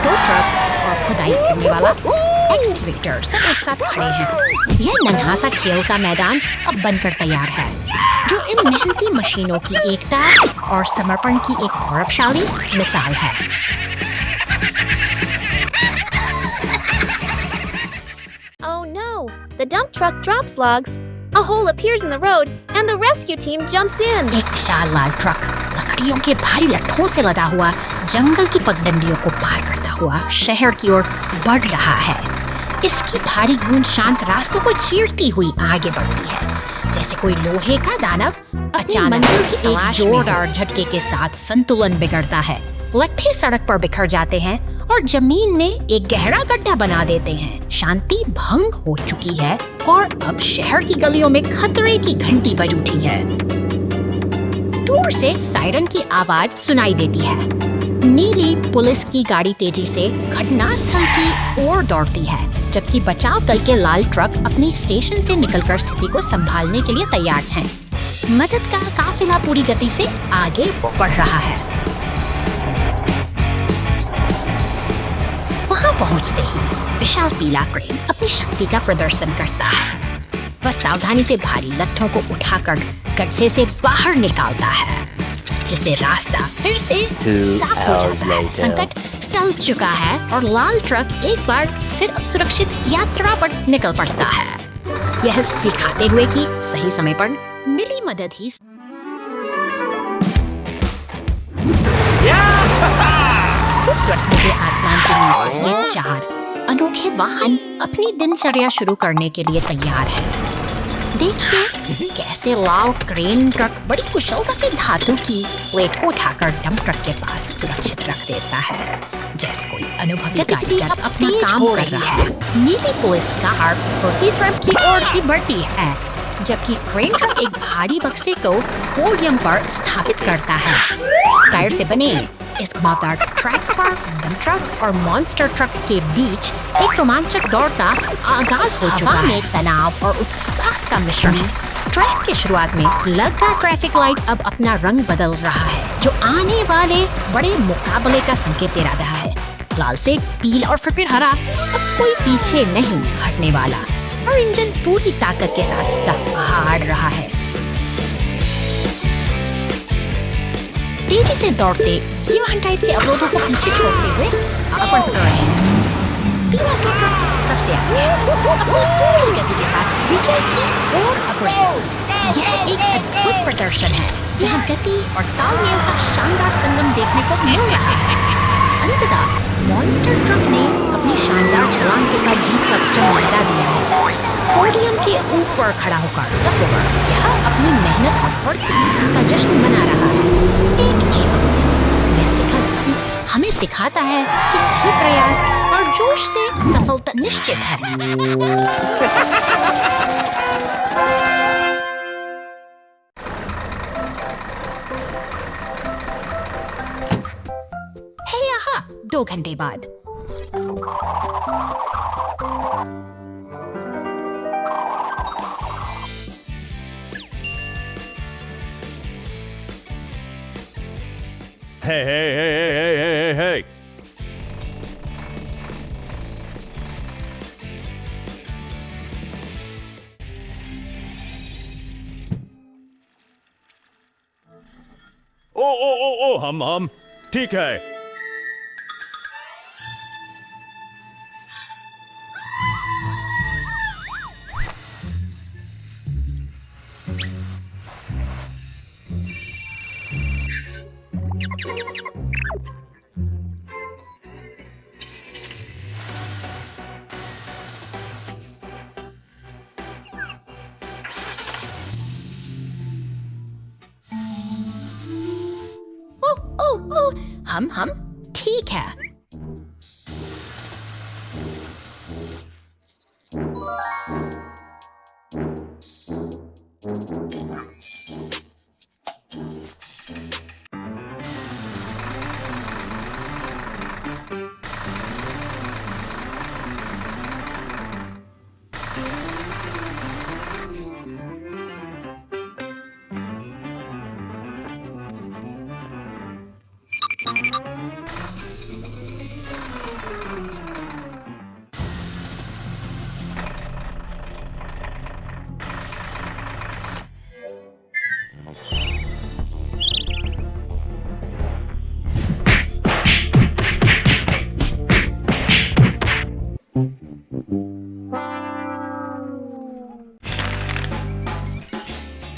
tow truck और खुदाई करने वाला एक्सकेवेटर सब एक साथ खड़े हैं। यह नन्हा सा खेल का मैदान अब बनकर तैयार है, जो इन मेहनती मशीनों की एकता और समर्पण की एक गौरवशाली मिसाल है।
Oh no! The dump truck drops logs. A hole appears in the road, and the rescue team jumps in.
एक विशाल लाल ट्रक लकड़ियों के भारी लट्ठों से लदा हुआ जंगल की पगडंडियों को पार करता हुआ शहर की ओर बढ़ रहा है। इसकी भारी गूंज शांत रास्तों को चीरती हुई आगे बढ़ती है, जैसे कोई लोहे का दानव अचानक मंजिल की एक जोरदार झटके के साथ संतुलन बिगड़ता है। लट्ठे सड़क पर बिखर जाते हैं और जमीन में एक गहरा गड्ढा बना देते हैं। शांति भंग हो चुकी है और अब शहर की गलियों में खतरे की घंटी बज उठी है। दूर से सायरन की आवाज सुनाई देती है। नीली पुलिस की गाड़ी तेजी से घटनास्थल की ओर दौड़ती है, जबकि बचाव दल के लाल ट्रक अपनी स्टेशन से निकलकर स्थिति को संभालने के लिए तैयार हैं। मदद का काफिला पूरी गति से आगे बढ़ रहा है। वहां पहुंचते ही विशाल पीला क्रेन अपनी शक्ति का प्रदर्शन करता है। वह सावधानी से भारी लट्ठों को उठाकर गड्ढे से बाहर निकालता है, जिससे रास्ता फिर से साफ हो जाता है। संकट टल चुका है और लाल ट्रक एक बार फिर अब सुरक्षित यात्रा पर निकल पड़ता है, यह सिखाते हुए कि सही समय पर मिली मदद ही खूबसूरत नीले आसमान के नीचे ये चार अनोखे वाहन अपनी दिनचर्या शुरू करने के लिए तैयार हैं। देखिए कैसे लाल क्रेन ट्रक बड़ी कुशलता से धातु की प्लेट को उठाकर डंप ट्रक के पास सुरक्षित रख देता है, जैसे कोई अनुभवी कारीगर अपना काम कर रहा है। नीली पुलिस कार फुर्ती से की ओर बढ़ती है, जबकि क्रेन ट्रक एक भारी बक्से को पोडियम पर स्थापित करता है। टायर से बने इस घुमावदार ट्रैक पर डंप ट्रक और मॉन्स्टर ट्रक के बीच एक रोमांचक दौड़ का आगाज हो चुका है। तनाव और उत्साह का मिश्रण है। ट्रैक की शुरुआत में लगा ट्रैफिक लाइट अब अपना रंग बदल रहा है, जो आने वाले बड़े मुकाबले का संकेत दे रहा है। लाल से पीला और फिर हरा, अब कोई पीछे नहीं हटने वाला और इंजन पूरी ताकत के साथ दहाड़ रहा है। तेजी से दौड़ते ये वाहन टाइप के अवरोधों को पीछे छोड़ते हुए आगे बढ़ रहे हैं। पीला का ट्रक सबसे आगे है, अपनी पूरी गति के साथ विजय की ओर अग्रसर। यह एक अद्भुत प्रदर्शन है जहां गति और तालमेल का शानदार संगम देखने को मिल रहा है। अंततः मॉन्स्टर ट्रक ने अपनी शानदार छलांग के साथ जीत का जश्न लहरा दिया है। पोडियम के ऊपर खड़ा होकर तपोवर यह अपनी मेहनत और बढ़ती का जश्न मना रहा है। एक हमें सिखाता है कि सही प्रयास और जोश से सफलता निश्चित है। है यहाँ 2 घंटे बाद।
Hey. ओ, हम ठीक है।
हम ठीक है।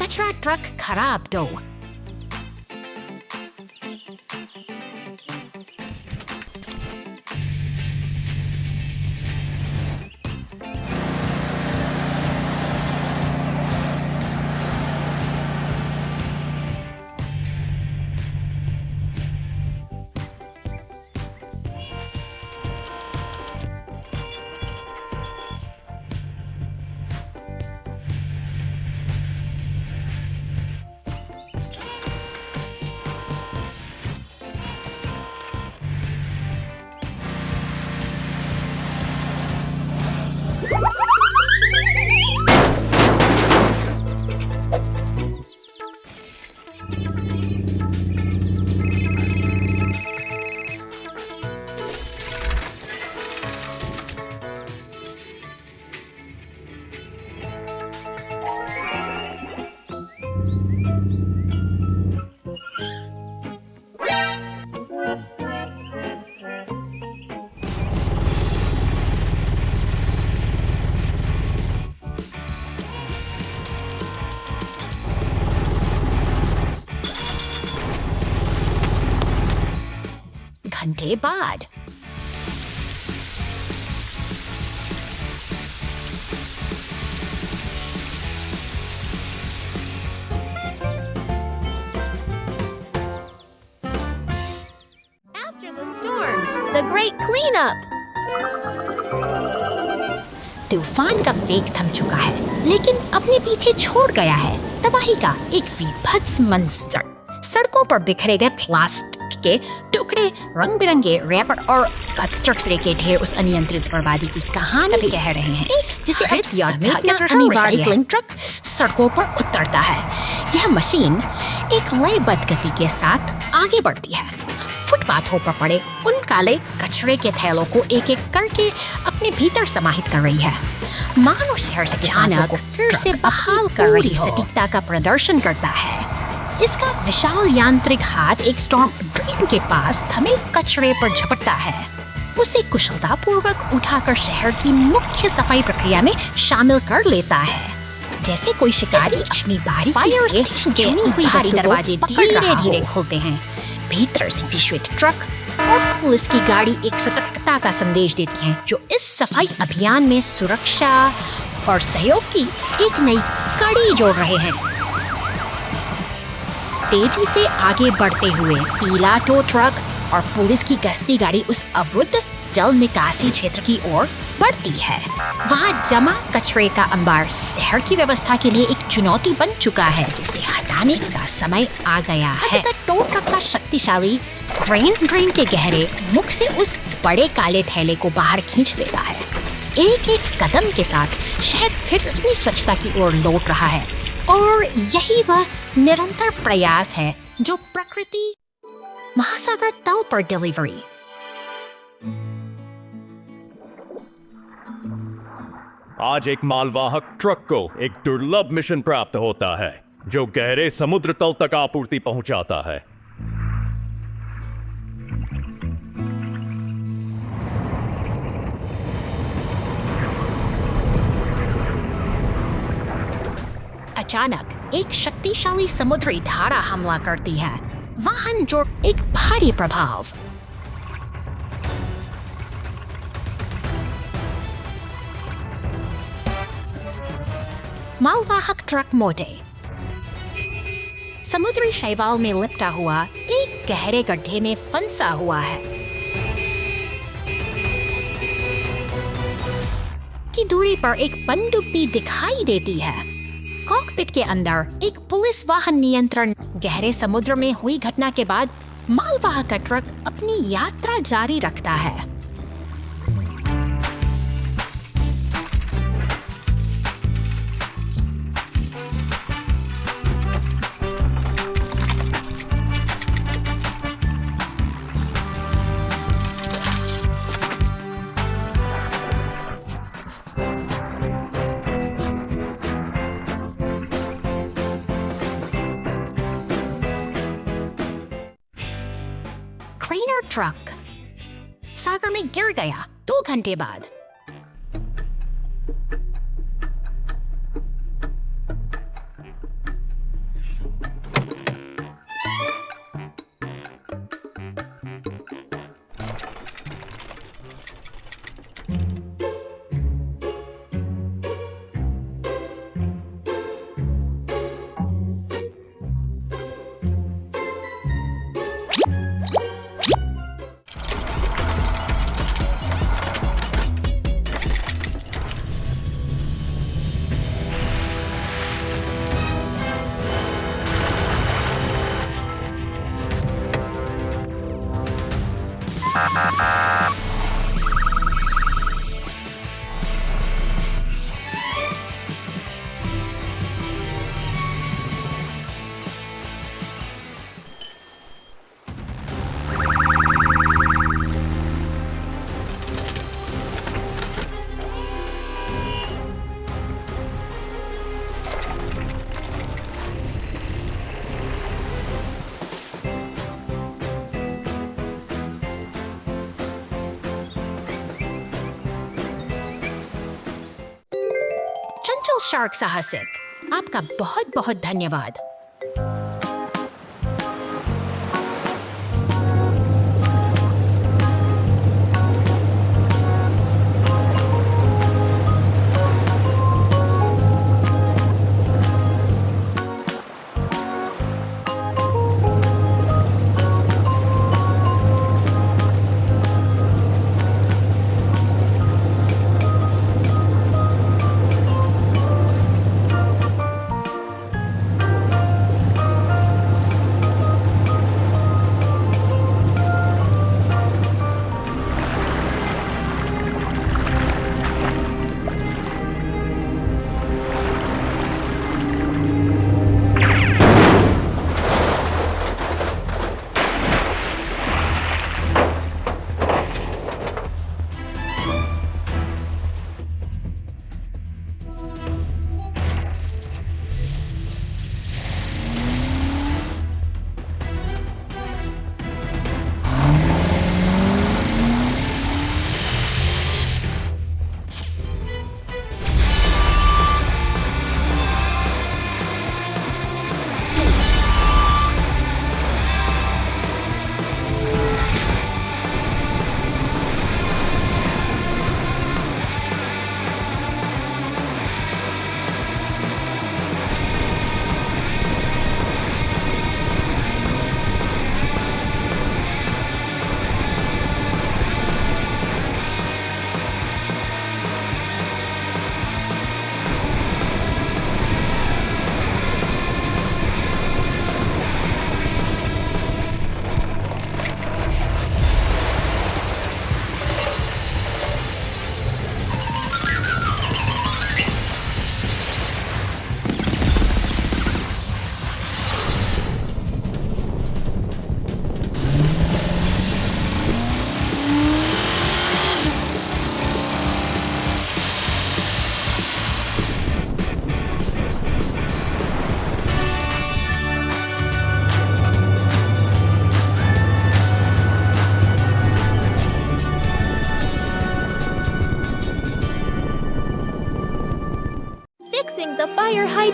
कचरा ट्रक खराब दो। घंटे बाद।
After the storm, the great cleanup.
तूफान का वेग थम चुका है, लेकिन अपने पीछे छोड़ गया है तबाही का एक विभत्स मंजर। सड़कों पर बिखरे गए प्लास्टिक के टुकड़े, रंग बिरंगे रैपर और कचरे के ढेर उस अनियंत्रित बर्बादी की कहानी कह रहे हैं, जिसे रिसाइक्लिंग ट्रक सड़कों पर उतरता है। यह मशीन एक लयबद्ध गति के साथ आगे बढ़ती है, फुटपाथों पर पड़े उन काले कचरे के थैलों को एक एक करके अपने भीतर समाहित कर रही है। मानो शहर से अचानक फिर से बहाल कर रही सटीकता का प्रदर्शन करता है। इसका विशाल यांत्रिक हाथ एक स्टॉर्म ड्रेन के पास थमे कचरे पर झपटता है। उसे कुशलतापूर्वक उठाकर शहर की मुख्य सफाई प्रक्रिया में शामिल कर लेता है। जैसे कोई शिकारी अपनी बारी फायर स्टेशन के बाहरी दरवाजे धीरे-धीरे खोलते हैं। भीतर से श्वेत ट्रक और पुलिस की गाड़ी एक सतर्कता का संदेश देती हैं, जो इस सफाई अभियान में सुरक्षा और सहयोग की एक नई कड़ी जोड़ रहे हैं। तेजी से आगे बढ़ते हुए पीला टो ट्रक और पुलिस की गश्ती गाड़ी उस अवरुद्ध जल निकासी क्षेत्र की ओर बढ़ती है। वहाँ जमा कचरे का अंबार शहर की व्यवस्था के लिए एक चुनौती बन चुका है, जिसे हटाने का समय आ गया है। टो ट्रक का शक्तिशाली क्रेन ड्रेन के गहरे मुख से उस बड़े काले थैले को बाहर खींच लेता है। एक एक कदम के साथ शहर फिर से अपनी स्वच्छता की ओर लौट रहा है, और यही वह निरंतर प्रयास है जो प्रकृति महासागर तल पर डिलीवरी।
आज एक मालवाहक ट्रक को एक दुर्लभ मिशन प्राप्त होता है, जो गहरे समुद्र तल तक आपूर्ति पहुंचाता है।
अचानक एक शक्तिशाली समुद्री धारा हमला करती है। वाहन जो एक भारी प्रभाव। मालवाहक ट्रक मोटे समुद्री शैवाल में लिपटा हुआ एक गहरे गड्ढे में फंसा हुआ है। की दूरी पर एक पनडुब्बी दिखाई देती है। कॉकपिट के अंदर एक पुलिस वाहन नियंत्रण। गहरे समुद्र में हुई घटना के बाद मालवाहक ट्रक अपनी यात्रा जारी रखता है। क्रेनर ट्रक सागर में गिर गया 2 घंटे बाद। चंचल शार्क साहसिक, आपका बहुत बहुत धन्यवाद।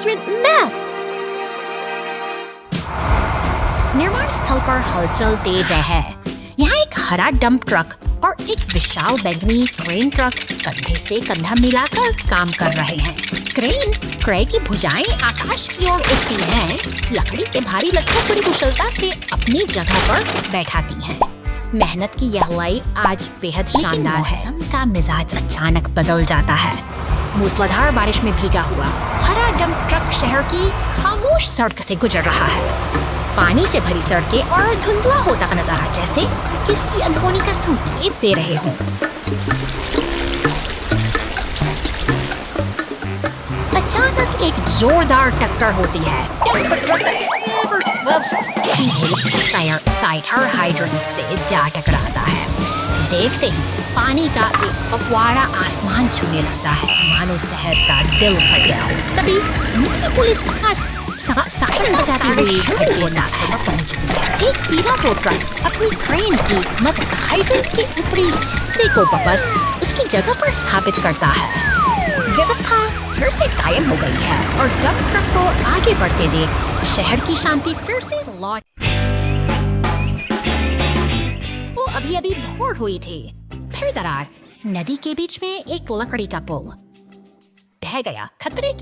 hydrant mess.
निर्माण स्थल पर हलचल तेज है। यहाँ एक हरा डंप ट्रक और एक विशाल बैंगनी क्रेन ट्रक कंधे से कंधा मिलाकर काम कर रहे हैं। क्रेन क्रे की भुजाएं आकाश की ओर उठती हैं, लकड़ी के भारी लट्ठों बड़ी कुशलता से अपनी जगह पर बैठाती हैं। मेहनत की यह लाई आज बेहद शानदार है। मौसम का मिजाज अचानक बदल जाता है। मूसलाधार बारिश में भीगा हुआ हरा डंप ट्रक शहर की खामोश सड़क से गुजर रहा है। पानी से भरी सड़कें और धुंधला होता नजारा जैसे किसी अनहोनी का संकेत दे रहे हों। अचानक एक जोरदार टक्कर होती है। सीधे साइड हाइड्रेंट से जा टकराता है। देखते ही पानी का एक फव्वारा आसमान छूने लगता है, मानो शहर का दिल फट गया हो। तभी पुलिस साइरन बजाती हुई रास्ते पर पहुंचती है। एक पीला टो ट्रक अपनी क्रेन की मदद हाइड्रेंट के ऊपरी हिस्से को वापस उसकी जगह पर स्थापित करता है। व्यवस्था फिर से कायम हो गई है और डंप ट्रक को आगे बढ़ते देख शहर की शांति फिर से लौट। वो अभी भोर हुई थी। फिर दरार, नदी के बीच में एक लकड़ी का पुल ढह गया। खतरे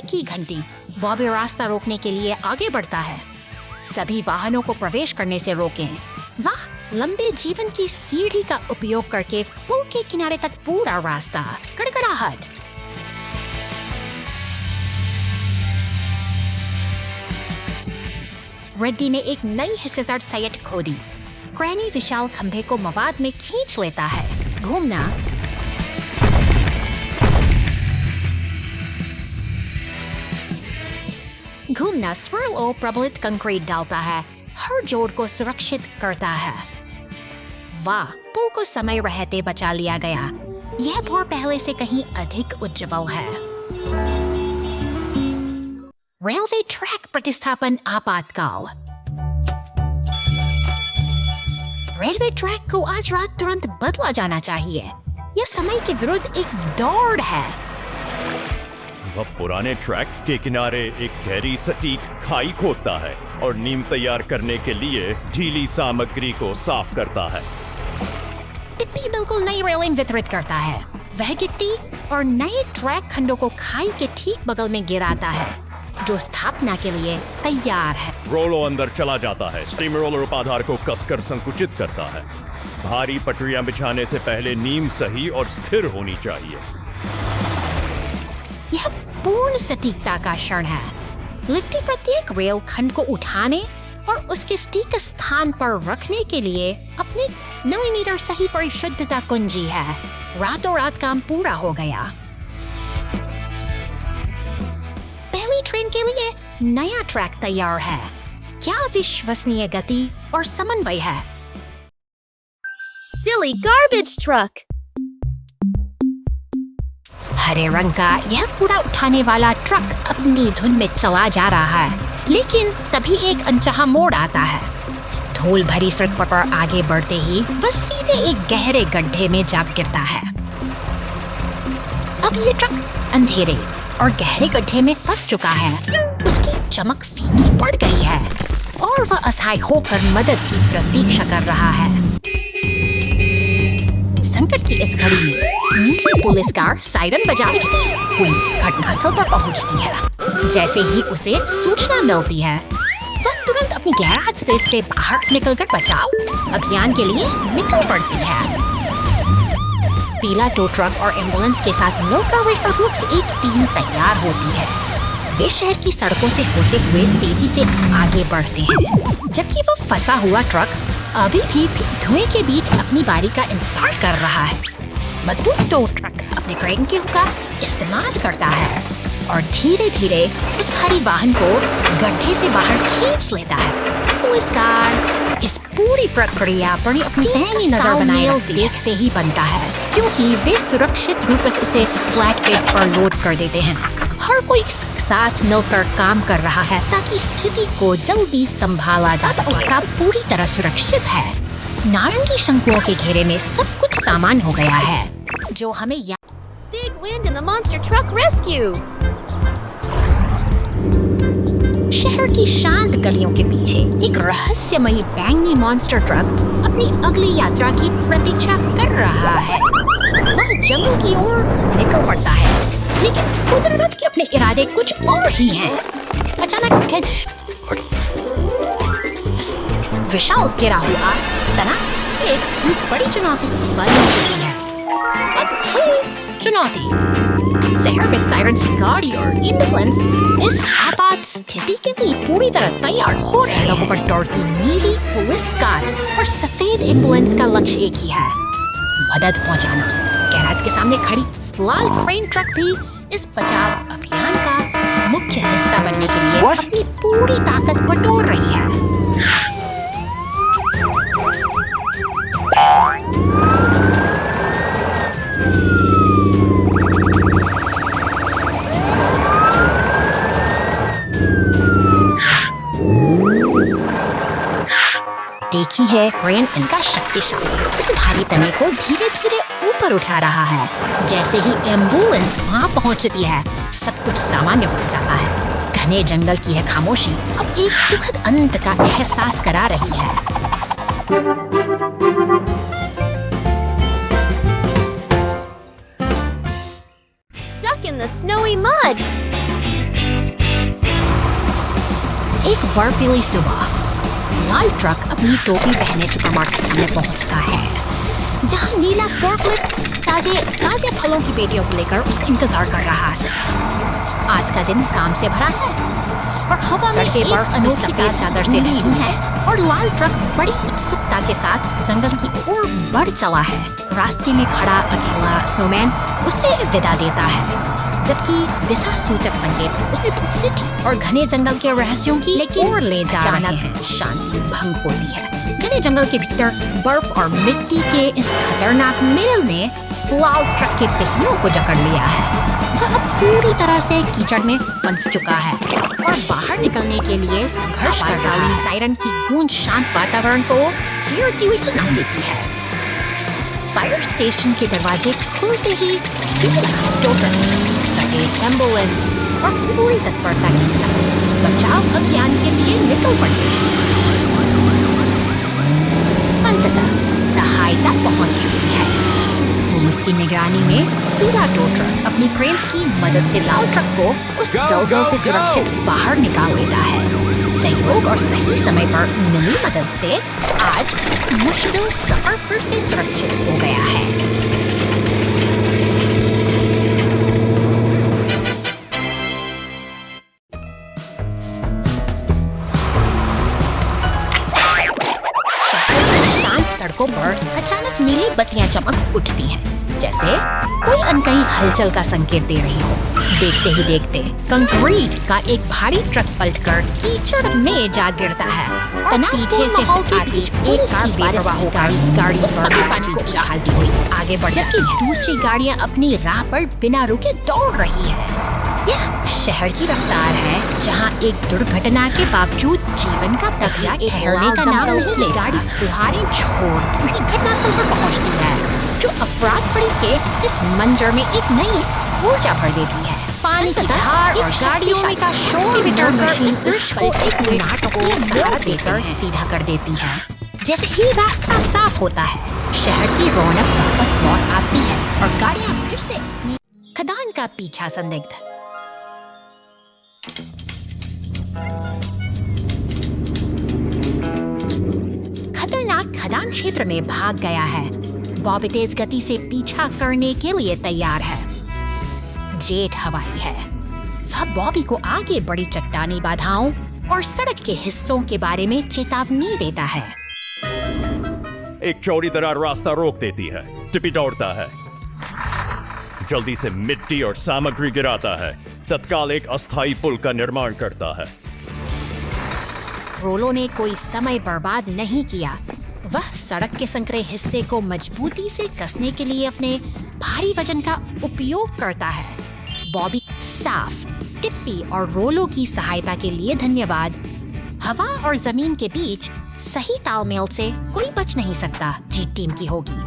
की घंटी बॉबी रास्ता रोकने के लिए आगे बढ़ता है। सभी वाहनों को प्रवेश करने से रोकें। वाह, लंबे जीवन की सीढ़ी का उपयोग करके पुल के किनारे तक पूरा रास्ता। कड़कड़ाहट। रेड्डी ने एक नई हिस्सेदार साइट खोदी। क्रेनी विशाल खंभे को मवाद में खींच लेता है। घूमना स्वर्ल और प्रबलित कंक्रीट डालता है, हर जोड़ को सुरक्षित करता है। वाह, पुल को समय रहते बचा लिया गया। यह भोर पहले से कहीं अधिक उज्जवल है। रेलवे ट्रैक प्रतिस्थापन आपातकाल। रेलवे ट्रैक को आज रात तुरंत बदला जाना चाहिए। यह समय के विरुद्ध एक दौड़ है।
वह पुराने ट्रैक के किनारे एक गहरी सटीक खाई खोदता है और नींव तैयार करने के लिए ढीली सामग्री को साफ करता है।
टिप्पी बिल्कुल नई रेलिंग वितरित करता है। वह गिट्टी और नए ट्रैक खंडों को खाई के ठीक बगल में गिराता है, जो स्थापना के लिए तैयार है।
रोलो अंदर चला जाता है। स्टीम रोलर उपाधार को कसकर संकुचित करता है। भारी पटरियां बिछाने से पहले नींव सही और स्थिर होनी चाहिए।
यह पूर्ण सटीकता का क्षण है। लिफ्टी प्रत्येक रेल खंड को उठाने और उसके सटीक स्थान पर रखने के लिए अपने मिलीमीटर सही परिशुद्धता कुंजी है। रातों रात काम पूरा हो गया। पहली ट्रेन के लिए नया ट्रैक तैयार है। क्या विश्वसनीय गति और समन्वय है।
Silly garbage truck.
हरे रंग का यह कूड़ा उठाने वाला ट्रक अपनी धुन में चला जा रहा है, लेकिन तभी एक अनचाहा मोड़ आता है। धूल भरी सड़क पर आगे बढ़ते ही वह सीधे एक गहरे गड्ढे में जा गिरता है। अब ये ट्रक अंधेरे और गहरे गड्ढे में फंस चुका है। उसकी चमक फीकी पड़ गई है और वह असहाय होकर मदद की प्रतीक्षा कर रहा है। संकट की इस घड़ी में नीली पुलिस कार सायरन बजाती हुई घटनास्थल पर पहुंचती है। जैसे ही उसे सूचना मिलती है, वह तुरंत अपनी गैराज से बाहर निकलकर बचाव अभियान के लिए निकल पड़ती है। पीला टो ट्रक और एम्बुलेंस के साथ मिलकर वे सब लोग से एक टीम तैयार होती है। वे शहर की सड़कों से होते हुए तेजी से आगे बढ़ते हैं, जबकि वह फंसा हुआ ट्रक अभी भी धुएं के बीच अपनी बारी का इंतजार कर रहा है। मजबूत टो ट्रक अपने क्रेन के हुक का इस्तेमाल करता है और धीरे धीरे उस भारी वाहन को गड्ढे से बाहर खींच लेता है। पुलिस कार इस पूरी प्रक्रिया पर अपनी पहली नजर बनाए देखते ही बनता है, क्योंकि वे सुरक्षित रूप से उसे फ्लैट बेड पर लोड कर देते हैं। हर कोई साथ मिलकर काम कर रहा है ताकि स्थिति को जल्दी संभाला जा सके। पूरी तरह सुरक्षित है। नारंगी शंकुओं के घेरे में सब कुछ सामान हो गया है, जो हमें
Big wind in the monster truck rescue.
शहर की शांत गलियों के पीछे एक रहस्यमयी बैंगनी मॉन्स्टर ट्रक अपनी अगली यात्रा की प्रतीक्षा कर रहा है। वह जंगल की ओर निकल पड़ता है, लेकिन कुदरत के अपने इरादे कुछ और ही हैं। अचानक विशाल गिरा हुआ तना एक बड़ी चुनौती बन चुकी है। अब है चुनौती, शहर में सायरन्स की गाड़ी और एम्बुलेंस इस आपात स्थिति के लिए पूरी तरह तैयार हो रहे हैं। सड़कों पर दौड़ती नीली पुलिस कार और सफेद एम्बुलेंस का लक्ष्य एक ही है, मदद पहुंचाना। गैराज के सामने खड़ी लाल क्रेन ट्रक भी इस बचाव अभियान का मुख्य हिस्सा बनने के लिए अपनी पूरी ताकत बटोर रही है। देखी है क्रेन इनका शक्तिशाली उस भारी तने को धीरे धीरे ऊपर उठा रहा है। जैसे ही एम्बुलेंस वहाँ पहुँचती है, सब कुछ सामान्य हो जाता है। घने जंगल की है खामोशी अब एक सुखद अंत का एहसास करा रही है।
Stuck in the snowy mud.
एक बर्फीली सुबह लाल ट्रक अपनी टोपी पहने सुपरमार्केट के सामने पहुंचता है, जहां नीला फोर्कलिफ्ट ताजे फलों की पेटियों को लेकर उसका इंतजार कर रहा है। आज का दिन काम से भरा है और हवा में एक अनोखी तेज चादर से ढकी है और लाल ट्रक बड़ी उत्सुकता के साथ जंगल की ओर बढ़ चला है। रास्ते में खड़ा अकेला स्नोमैन उसे विदा देता है, जबकि दिशा सूचक संकेत उसे सिटी और घने जंगल के रहस्यों की ओर ले जा रहे हैं। शांति भंग होती है। घने जंगल के भीतर बर्फ और मिट्टी के इस खतरनाक मेल ने लाल ट्रक के पहियों को जकड़ लिया है। वह अब पूरी तरह से कीचड़ में फंस चुका है और बाहर निकलने के लिए संघर्ष करता है। सायरन की गूंज शांत वातावरण को चीरती हुई सुनाई देती है। फायर स्टेशन के दरवाजे खुलते ही एम्बुलेंस और पूरी तत्परता के साथ बचाव अभियान के लिए निकल पड़ते हैं। अंततः सहायता पहुंच चुकी है। पुलिस की निगरानी में पूरा टो ट्रक अपनी क्रेन्स की मदद से लाल ट्रक को उस दलदल से सुरक्षित बाहर निकाल लेता है। सहयोग और सही समय पर मिली मदद से आज मुश्किल सफर फिर से सुरक्षित हो गया है। सड़कों पर अचानक नीली बत्तियां चमक उठती हैं, जैसे कोई अनकही हलचल का संकेत दे रही हो। देखते ही देखते कंक्रीट का एक भारी ट्रक पलटकर कीचड़ में जा गिरता है। तना पीछे से आती एक गाड़ी पानी को उछालती हुई आगे बढ़ जाती है। दूसरी गाड़ियां अपनी राह पर बिना रुके दौड़ रही है। यह शहर की रफ्तार है, जहां एक दुर्घटना के बावजूद जीवन का तकिया ठहरने का नाम नहीं ले। गाड़ी फुहारें छोड़ती हुई घटनास्थल पर पहुंचती है, जो अफरा-तफरी के इस मंजर में एक नई ऊर्जा भर देती है। पानी की धार और गाड़ियों में का शोर मिटाकर इस दृश्य को एक नाटकीय सहारा देकर सीधा कर देती है। जैसे ही रास्ता साफ होता है, शहर की रौनक वापस लौट आती है और गाड़ियां फिर से खदान का पीछा संदिग्ध। खतरनाक खदान क्षेत्र में भाग गया है। बॉबी तेज गति से पीछा करने के लिए तैयार है। जेट हवाई है। वह बॉबी को आगे बड़ी चट्टानी बाधाओं और सड़क के हिस्सों के बारे में चेतावनी देता है।
एक चौड़ी दरार रास्ता रोक देती है। टिपी दौड़ता है, जल्दी से मिट्टी और सामग्री गिराता है। तत्काल एक अस्थायी पुल का निर्माण करता है।
रोलो ने कोई समय बर्बाद नहीं किया। वह सड़क के संकरे हिस्से को मजबूती से कसने के लिए अपने भारी वजन का उपयोग करता है। बॉबी साफ, टिप्पी और रोलो की सहायता के लिए धन्यवाद। हवा और जमीन के बीच सही तालमेल से कोई बच नहीं सकता। जीत टीम की होगी।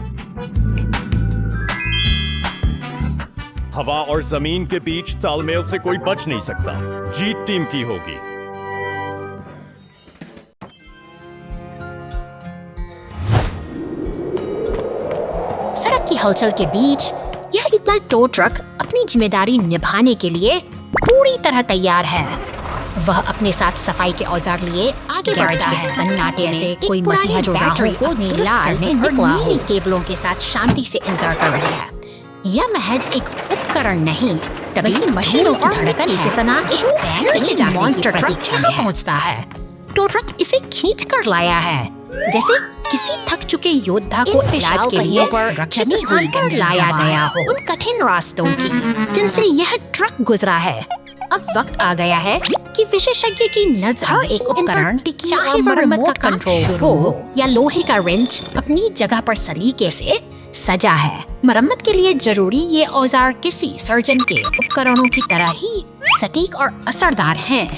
हवा और जमीन के बीच तालमेल से कोई बच नहीं सकता। जीत टीम की होगी।
की हलचल के बीच यह इतना टो ट्रक अपनी जिम्मेदारी निभाने के लिए पूरी तरह तैयार है। वह अपने साथ सफाई के औजार लिए आगे बढ़ता है। सन्नाटे से कोई मसीहा जो बैटरी को नीला करने निकला नीली केबलों के साथ शांति से इंतजार कर रही है। यह महज एक उपकरण नहीं, बल्कि मशीनों की धड़कन से सना एक मॉन्स्टर ट्रक यहाँ पहुँचता है। टो ट्रक इसे खींच कर लाया है, जैसे किसी थक चुके योद्धा को इलाज के लिए सुरक्षित स्थान पर लाया गया हो। उन कठिन रास्तों की जिनसे यह ट्रक गुजरा है, अब वक्त आ गया है कि विशेषज्ञ की नजर एक उपकरण, चाहे वह रिमोट कंट्रोल हो या लोहे का रिंच, अपनी जगह पर सलीके से सजा है। मरम्मत के लिए जरूरी ये औजार किसी सर्जन के उपकरणों की तरह ही सटीक और असरदार हैं।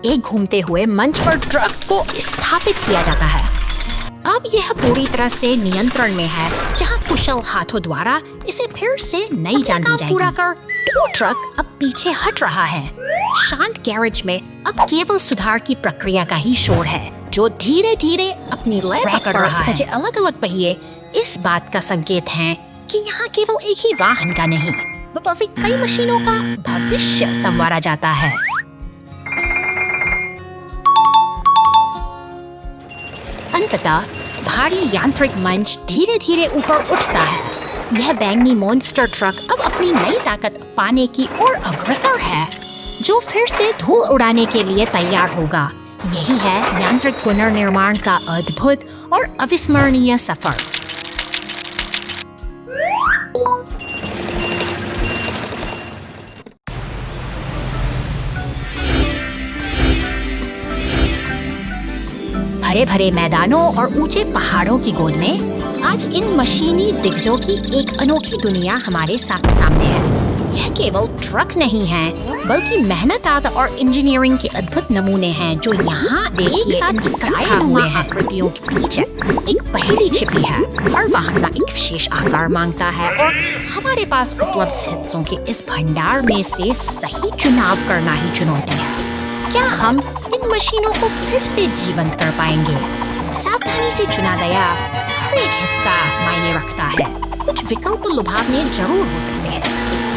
एक घूमते हुए मंच पर ट्रक को स्थापित किया जाता है। अब यह पूरी तरह से नियंत्रण में है, जहां कुशल हाथों द्वारा इसे फिर से नई जान दी जाएगी। पूरा कर टो ट्रक अब पीछे हट रहा है। शांत गैरेज में अब केवल सुधार की प्रक्रिया का ही शोर है, जो धीरे धीरे अपनी लय पकड़ रहा है। सजे अलग अलग पहिए इस बात का संकेत हैं कि यहाँ केवल एक ही वाहन का नहीं, बल्कि कई मशीनों का भविष्य संवारा जाता है। अंततः भारी यांत्रिक मंच धीरे धीरे ऊपर उठता है। यह बैंगनी मॉन्स्टर ट्रक अब अपनी नई ताकत पाने की ओर अग्रसर है, जो फिर से धूल उड़ाने के लिए तैयार होगा। यही है यांत्रिक पुनर्निर्माण का अद्भुत और अविस्मरणीय सफर। हरे भरे मैदानों और ऊंचे पहाड़ों की गोद में आज इन मशीनी दिग्गजों की एक अनोखी दुनिया हमारे सामने है। यह केवल ट्रक नहीं है, बल्कि मेहनत और इंजीनियरिंग के अद्भुत नमूने हैं, जो यहाँ एक साथ इकट्ठा हुए हैं। आकृतियों के पीछे एक पहेली छिपी है। हर वाहन एक विशेष आकार मांगता है और हमारे पास उपलब्ध हिस्सों के इस भंडार में से सही चुनाव करना ही चुनौती है। क्या हम इन मशीनों को फिर से जीवंत कर पाएंगे? सावधानी से चुना गया हर एक हिस्सा मायने रखता है। कुछ विकल्प लुभावने जरूर हो सकते हैं,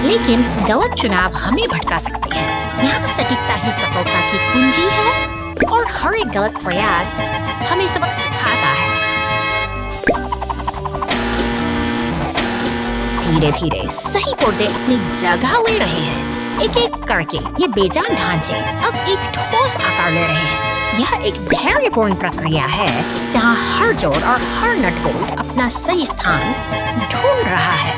लेकिन गलत चुनाव हमें भटका सकते हैं। यहाँ सटीकता ही सफलता की कुंजी है और हर एक गलत प्रयास हमें सबक सिखाता है। धीरे धीरे सही पुर्जे अपनी जगह ले रहे हैं। एक एक करके ये बेजान ढांचे अब एक ठोस आकार ले रहे हैं। यह एक धैर्यपूर्ण प्रक्रिया है, जहां हर जोड़ और हर नट बोल्ट अपना सही स्थान ढूंढ रहा है।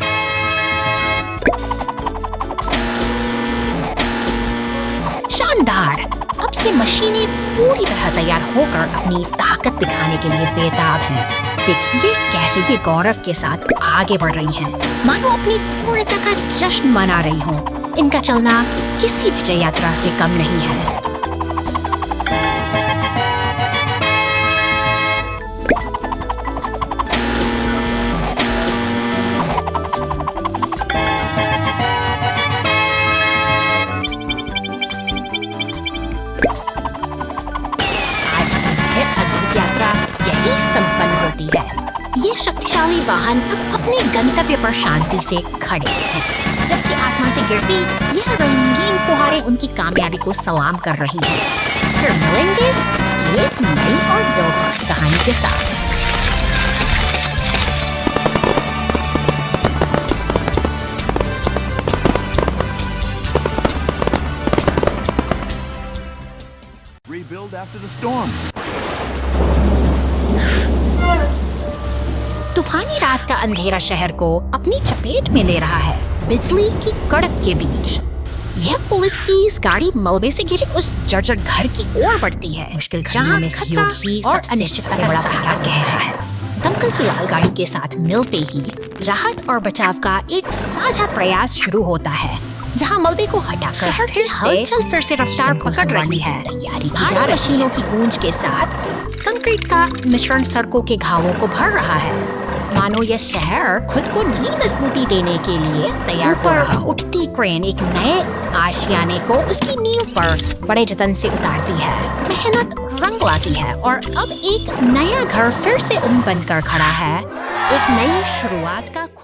शानदार! अब ये मशीनें पूरी तरह तैयार होकर अपनी ताकत दिखाने के लिए बेताब हैं। देखिए कैसे ये गौरव के साथ आगे बढ़ रही हैं, मानो अपनी पूर्णता का जश्न मना रही हों। इनका चलना किसी विजय यात्रा से कम नहीं है। आज यह अद्भुत यात्रा यही संपन्न होती है। ये शक्तिशाली वाहन अब अपने गंतव्य पर शांति से खड़े हैं, जबकि आसमान से गिरती यह रंगीन फुहारें उनकी कामयाबी को सलाम कर रही हैं। फिर मिलेंगे एक नई और दिलचस्प कहानी के साथ।
Rebuild after the storm.
तूफानी रात का अंधेरा शहर को अपनी चपेट में ले रहा है, बिजली की कड़क के बीच। यह पुलिस की इस गाड़ी मलबे से घिरे उस जर्जर घर की ओर बढ़ती है। मुश्किल जहां में खतरा और अनिश्चितता से बड़ा सहारा गहरा है। दमकल की लाल गाड़ी के साथ मिलते ही राहत और बचाव का एक साझा प्रयास शुरू होता है, जहां मलबे को हटाकर शहर की हलचल फिर से रफ्तार पकड़ रही है। तैयारी की जा रही मशीनों की गूंज के साथ कंक्रीट का मिश्रण सड़कों के घावों को भर रहा है, मानो यह शहर खुद को नई मजबूती देने के लिए तैयार हो रहा। उठती क्रेन एक नए आशियाने को उसकी नींव पर बड़े जतन से उतारती है। मेहनत रंग लाती है और अब एक नया घर फिर से बनकर खड़ा है, एक नई शुरुआत का